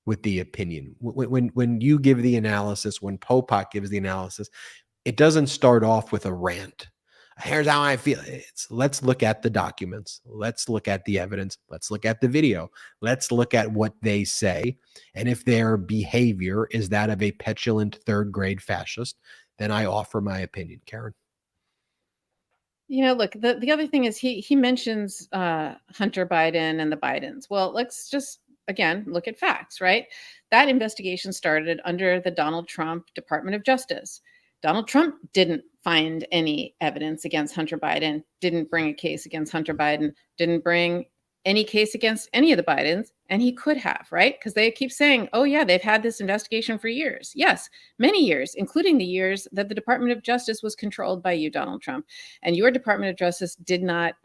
with the opinion. When you give the analysis, when Popok gives the analysis, it doesn't start off with a rant. Here's how I feel. It's, let's look at the documents. Let's look at the evidence. Let's look at the video. Let's look at what they say. And if their behavior is that of a petulant third grade fascist, then I offer my opinion. Karen. Look, the other thing is he mentions Hunter Biden and the Bidens. Well, let's just, again, look at facts, right? That investigation started under the Donald Trump Department of Justice. Donald Trump didn't find any evidence against Hunter Biden, didn't bring a case against Hunter Biden, didn't bring any case against any of the Bidens, and he could have, right? Because they keep saying, oh yeah, they've had this investigation for years. Yes, many years, including the years that the Department of Justice was controlled by you, Donald Trump, and your Department of Justice did not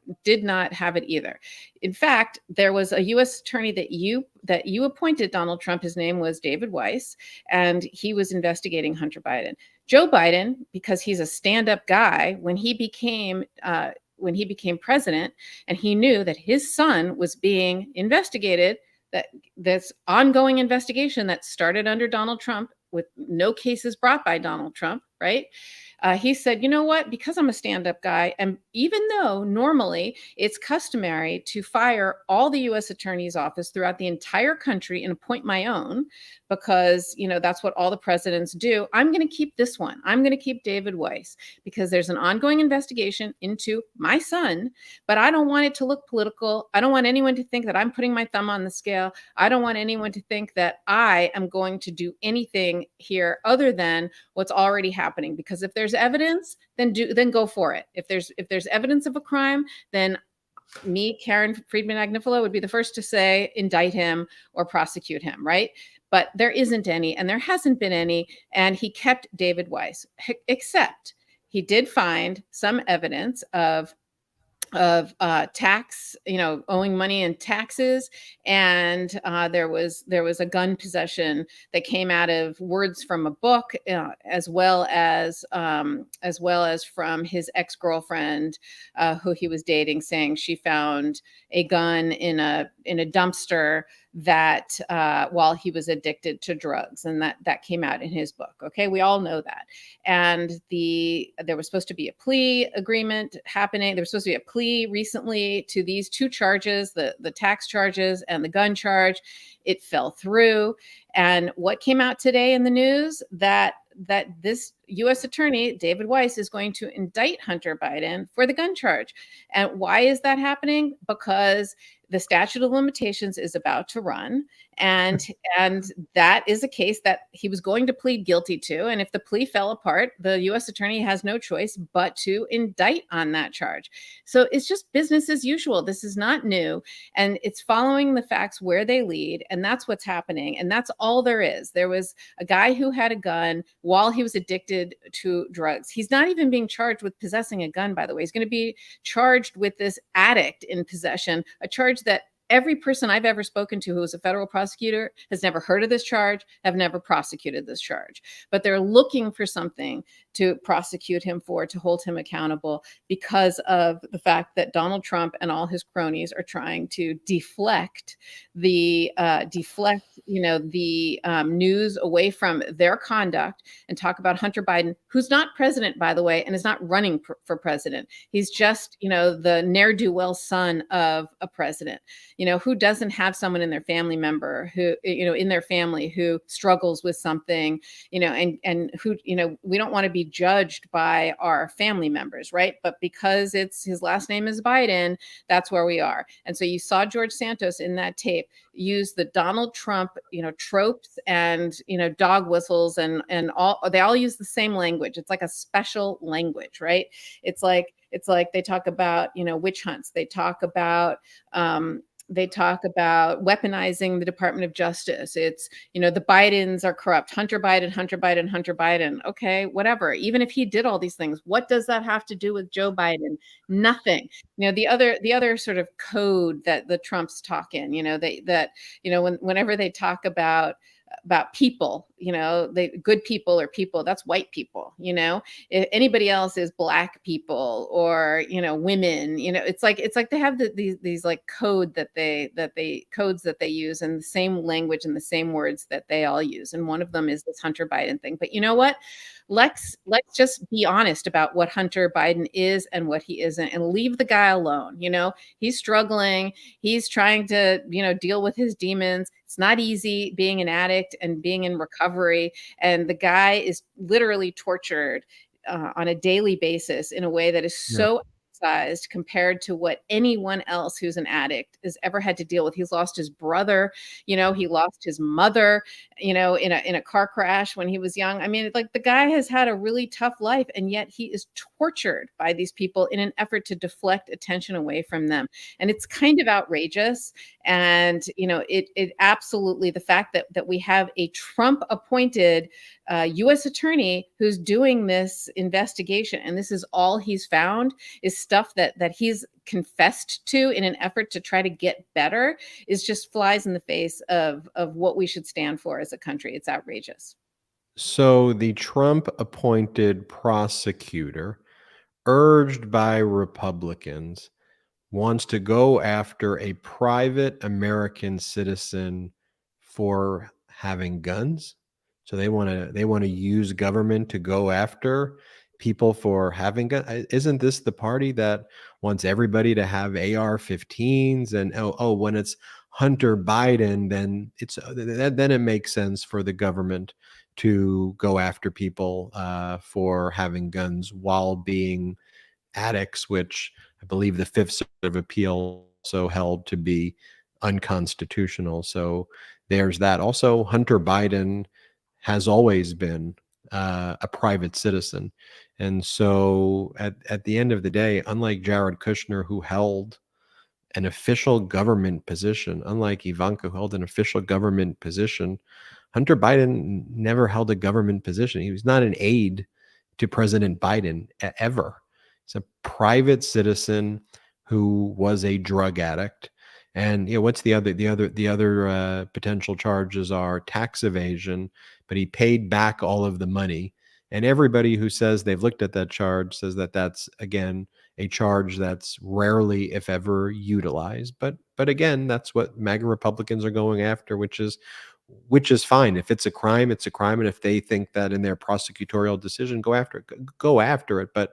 have it either. In fact, there was a U.S. attorney that you appointed, Donald Trump. His name was David Weiss, and he was investigating Hunter Biden. Joe Biden, because he's a stand-up guy, when he became president, and he knew that his son was being investigated, that this ongoing investigation that started under Donald Trump with no cases brought by Donald Trump, right? He said, you know what, because I'm a stand-up guy, and even though normally it's customary to fire all the U.S. Attorney's Office throughout the entire country and appoint my own, because, that's what all the presidents do, I'm going to keep this one. I'm going to keep David Weiss, because there's an ongoing investigation into my son, but I don't want it to look political. I don't want anyone to think that I'm putting my thumb on the scale. I don't want anyone to think that I am going to do anything here other than what's already happening, because if there's evidence, then go for it. If there's evidence of a crime, then me, Kaen Friedman Agnifilo, would be the first to say indict him or prosecute him, right? But there isn't any, and there hasn't been any, and he kept David Weiss, except he did find some evidence of tax, owing money in taxes, and there was a gun possession that came out of words from a book, as well as from his ex-girlfriend, who he was dating, saying she found a gun in a dumpster that while he was addicted to drugs, and that came out in his book. Okay, we all know that. And there was supposed to be a plea agreement happening. There was supposed to be a plea recently to these two charges, the tax charges and the gun charge. It fell through. And what came out today in the news, that this U.S. attorney, David Weiss, is going to indict Hunter Biden for the gun charge. And why is that happening? Because the statute of limitations is about to run. And that is a case that he was going to plead guilty to. And if the plea fell apart, the U.S. attorney has no choice but to indict on that charge. So it's just business as usual. This is not new. And it's following the facts where they lead. And that's what's happening. And that's all there is. There was a guy who had a gun while he was addicted to drugs. He's not even being charged with possessing a gun, by the way. He's going to be charged with this addict in possession, a charge that every person I've ever spoken to who is a federal prosecutor has never heard of this charge, have never prosecuted this charge. But they're looking for something to prosecute him for, to hold him accountable, because of the fact that Donald Trump and all his cronies are trying to deflect the news away from their conduct and talk about Hunter Biden, who's not president, by the way, and is not running for president. He's just, the ne'er-do-well son of a president. who doesn't have someone in their family member who, in their family who struggles with something, and who, we don't want to be judged by our family members, right? But because his last name is Biden, that's where we are. And so you saw George Santos in that tape use the Donald Trump, tropes and, dog whistles and all, they all use the same language. It's like a special language, right? It's like they talk about, witch hunts. They talk about weaponizing the Department of Justice. It's, the Bidens are corrupt. Hunter Biden, Hunter Biden, Hunter Biden. Okay, whatever. Even if he did all these things, what does that have to do with Joe Biden? Nothing. The other sort of code that the Trumps talk in, whenever they talk about people, good people or people, that's white people, if anybody else is black people or, women, it's like they have these like codes that they use and the same language and the same words that they all use. And one of them is this Hunter Biden thing. But you know what? Let's just be honest about what Hunter Biden is and what he isn't, and leave the guy alone. He's struggling. He's trying to, deal with his demons. It's not easy being an addict and being in recovery. And the guy is literally tortured on a daily basis in a way that is so outsized compared to what anyone else who's an addict has ever had to deal with. He's lost his brother, he lost his mother, in a car crash when he was young. I mean, like, the guy has had a really tough life, and yet he is tortured by these people in an effort to deflect attention away from them. And it's kind of outrageous. And, it absolutely, the fact that we have a Trump appointed U.S. attorney who's doing this investigation, and this is all he's found is stuff that he's confessed to in an effort to try to get better, is just flies in the face of what we should stand for as a country. It's outrageous. So the Trump appointed prosecutor, urged by Republicans, wants to go after a private American citizen for having guns. So they want to use government to go after people for having guns. Isn't this the party that wants everybody to have AR-15s? And when it's Hunter Biden, then it makes sense for the government to go after people for having guns while being addicts, which I believe the Fifth Circuit of Appeal also held to be unconstitutional. So there's that. Also, Hunter Biden has always been a private citizen. And so at the end of the day, unlike Jared Kushner, who held an official government position, unlike Ivanka, who held an official government position, Hunter Biden never held a government position. He was not an aide to President Biden ever. He's a private citizen who was a drug addict. And what's the other potential charges are tax evasion, but he paid back all of the money. And everybody who says they've looked at that charge says that that's, again, a charge that's rarely, if ever, utilized. But again, that's what MAGA Republicans are going after, which is fine. If it's a crime, it's a crime. And if they think that in their prosecutorial decision, go after it. But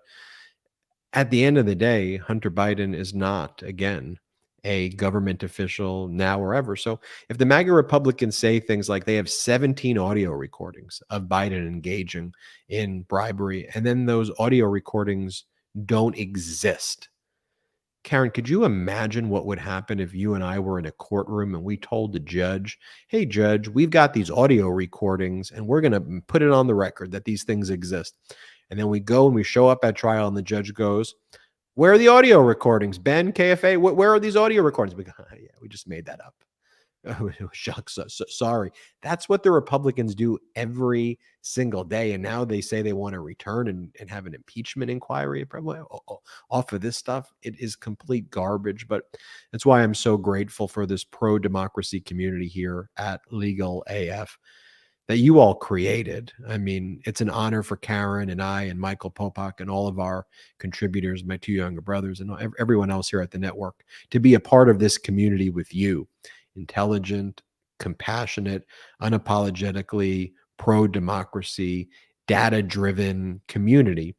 at the end of the day, Hunter Biden is not, again, a government official now or ever. So if the MAGA Republicans say things like they have 17 audio recordings of Biden engaging in bribery, and then those audio recordings don't exist. Karen, could you imagine what would happen if you and I were in a courtroom and we told the judge, hey, judge, we've got these audio recordings and we're going to put it on the record that these things exist. And then we go and we show up at trial and the judge goes, where are the audio recordings? Ben, KFA, where are these audio recordings? We go, yeah, we just made that up. Oh, shucks, so sorry. That's what the Republicans do every single day. And now they say they want to return and have an impeachment inquiry probably off of this stuff. It is complete garbage. But that's why I'm so grateful for this pro-democracy community here at Legal AF that you all created. I mean, it's an honor for Karen and I and Michael Popok and all of our contributors, my two younger brothers, and everyone else here at the network to be a part of this community with you. Intelligent, compassionate, unapologetically pro-democracy, data-driven community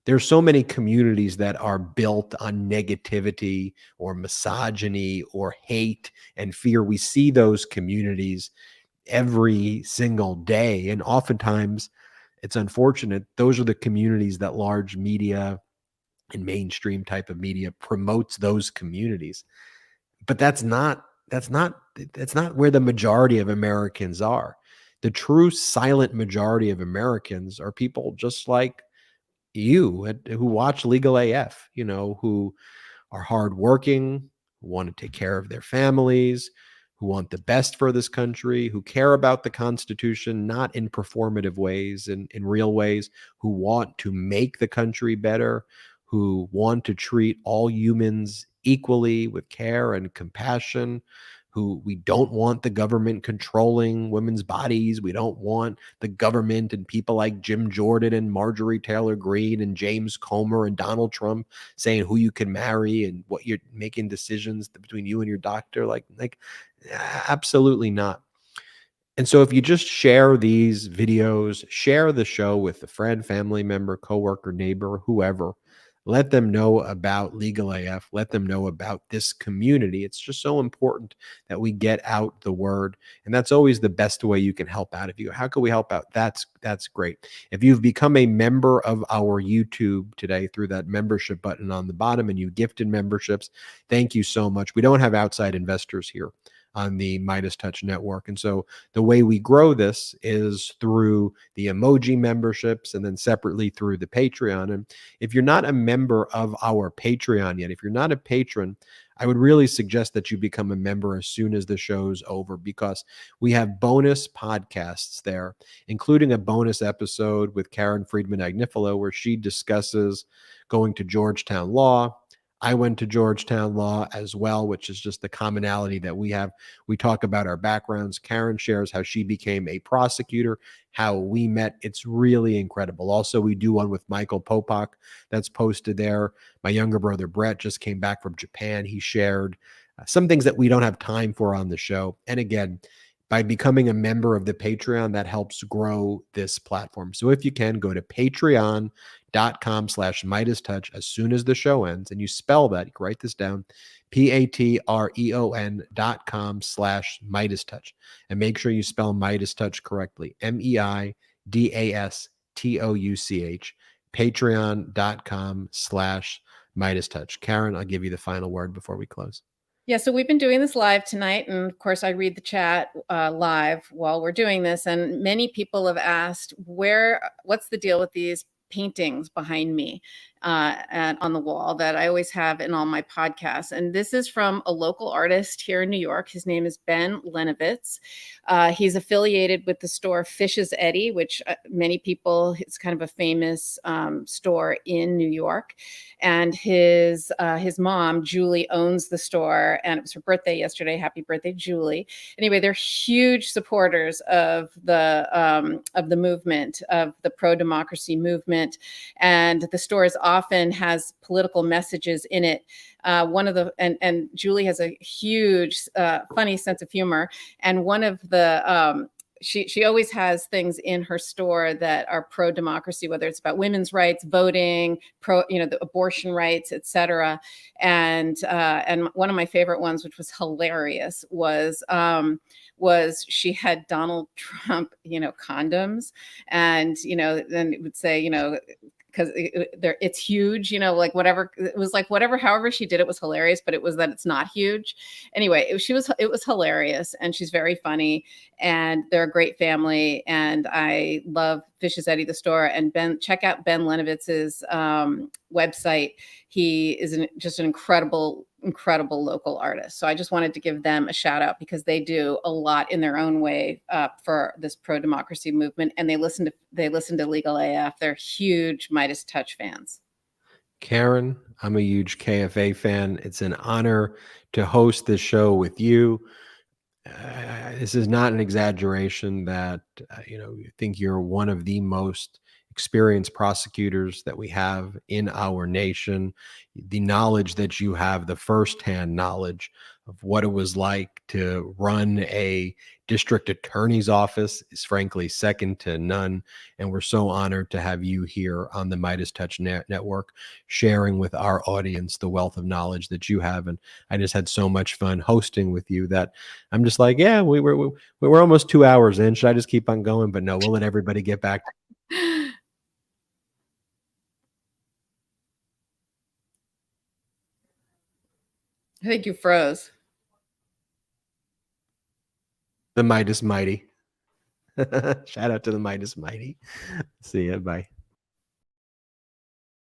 There's so many communities that are built on negativity or misogyny or hate and fear. We see those communities every single day. And oftentimes, it's unfortunate, those are the communities that large media and mainstream type of media promotes those communities. But that's not where the majority of Americans are. The true silent majority of Americans are people just like you who watch Legal AF, who are hardworking, who want to take care of their families, who want the best for this country, who care about the Constitution, not in performative ways, in real ways, who want to make the country better, who want to treat all humans equally with care and compassion, who we don't want the government controlling women's bodies. We don't want the government and people like Jim Jordan and Marjorie Taylor Greene and James Comer and Donald Trump saying who you can marry and what you're making decisions between you and your doctor. Like absolutely not. And so if you just share these videos, share the show with a friend, family member, coworker, neighbor, whoever, let them know about Legal AF. Let them know about this community. It's just so important that we get out the word. And that's always the best way you can help out. If you go, how can we help out? That's great. If you've become a member of our YouTube today through that membership button on the bottom and you gifted memberships, thank you so much. We don't have outside investors here on the MeidasTouch network. And so the way we grow this is through the emoji memberships and then separately through the Patreon. And if you're not a member of our Patreon yet, if you're not a patron, I would really suggest that you become a member as soon as the show's over, because we have bonus podcasts there, including a bonus episode with Kaen Friedman Agnifilo, where she discusses going to Georgetown Law. I went to Georgetown Law as well, which is just the commonality that we have. We talk about our backgrounds. Kaen shares how she became a prosecutor, how we met. It's really incredible. Also, we do one with Michael Popok that's posted there. My younger brother, Brett, just came back from Japan. He shared some things that we don't have time for on the show. And again, by becoming a member of the Patreon, that helps grow this platform. So if you can, go to patreon.com/MeidasTouch as soon as the show ends, and you spell that, you can write this down, patreon.com/MeidasTouch, and make sure you spell MeidasTouch correctly, MEIDASTOUCH, patreon.com/MeidasTouch. Kaen, I'll give you the final word before we close. Yeah, so we've been doing this live tonight, and of course I read the chat live while we're doing this, and many people have asked, what's the deal with these paintings behind me and on the wall that I always have in all my podcasts? And this is from a local artist here in New York. His name is Ben Meiselas. He's affiliated with the store Fish's Eddy, which many people, it's kind of a famous store in New York. And his mom, Julie, owns the store, and it was her birthday yesterday. Happy birthday, Julie. Anyway, they're huge supporters of the movement, of the pro-democracy movement. And the store often has political messages in it. And Julie has a huge, funny sense of humor. And one of the, she always has things in her store that are pro-democracy, whether it's about women's rights, voting, the abortion rights, etc. And one of my favorite ones, which was hilarious, was she had Donald Trump, condoms, and then it would say, because it's huge, like whatever, it was like whatever, however she did it was hilarious, but it was that it's not huge. Anyway, it was hilarious, and she's very funny, and they're a great family, and I love Fish's Eddy, the store. And check out Ben Meiselas's website. He is just an incredible local artist. So I just wanted to give them a shout out, because they do a lot in their own way for this pro-democracy movement, and they listen to Legal AF. They're huge MeidasTouch fans. Kaen, I'm a huge KFA fan. It's an honor to host this show with you. This is not an exaggeration that you think you're one of the most experienced prosecutors that we have in our nation. The knowledge that you have, the firsthand knowledge of what it was like to run a district attorney's office is frankly second to none. And we're so honored to have you here on the MeidasTouch network, sharing with our audience the wealth of knowledge that you have. And I just had so much fun hosting with you that I'm just like, yeah, we're almost 2 hours in. Should I just keep on going? But no, we'll let everybody get back. I think you froze. The Meidas Mighty. Shout out to the Meidas Mighty. See ya. Bye.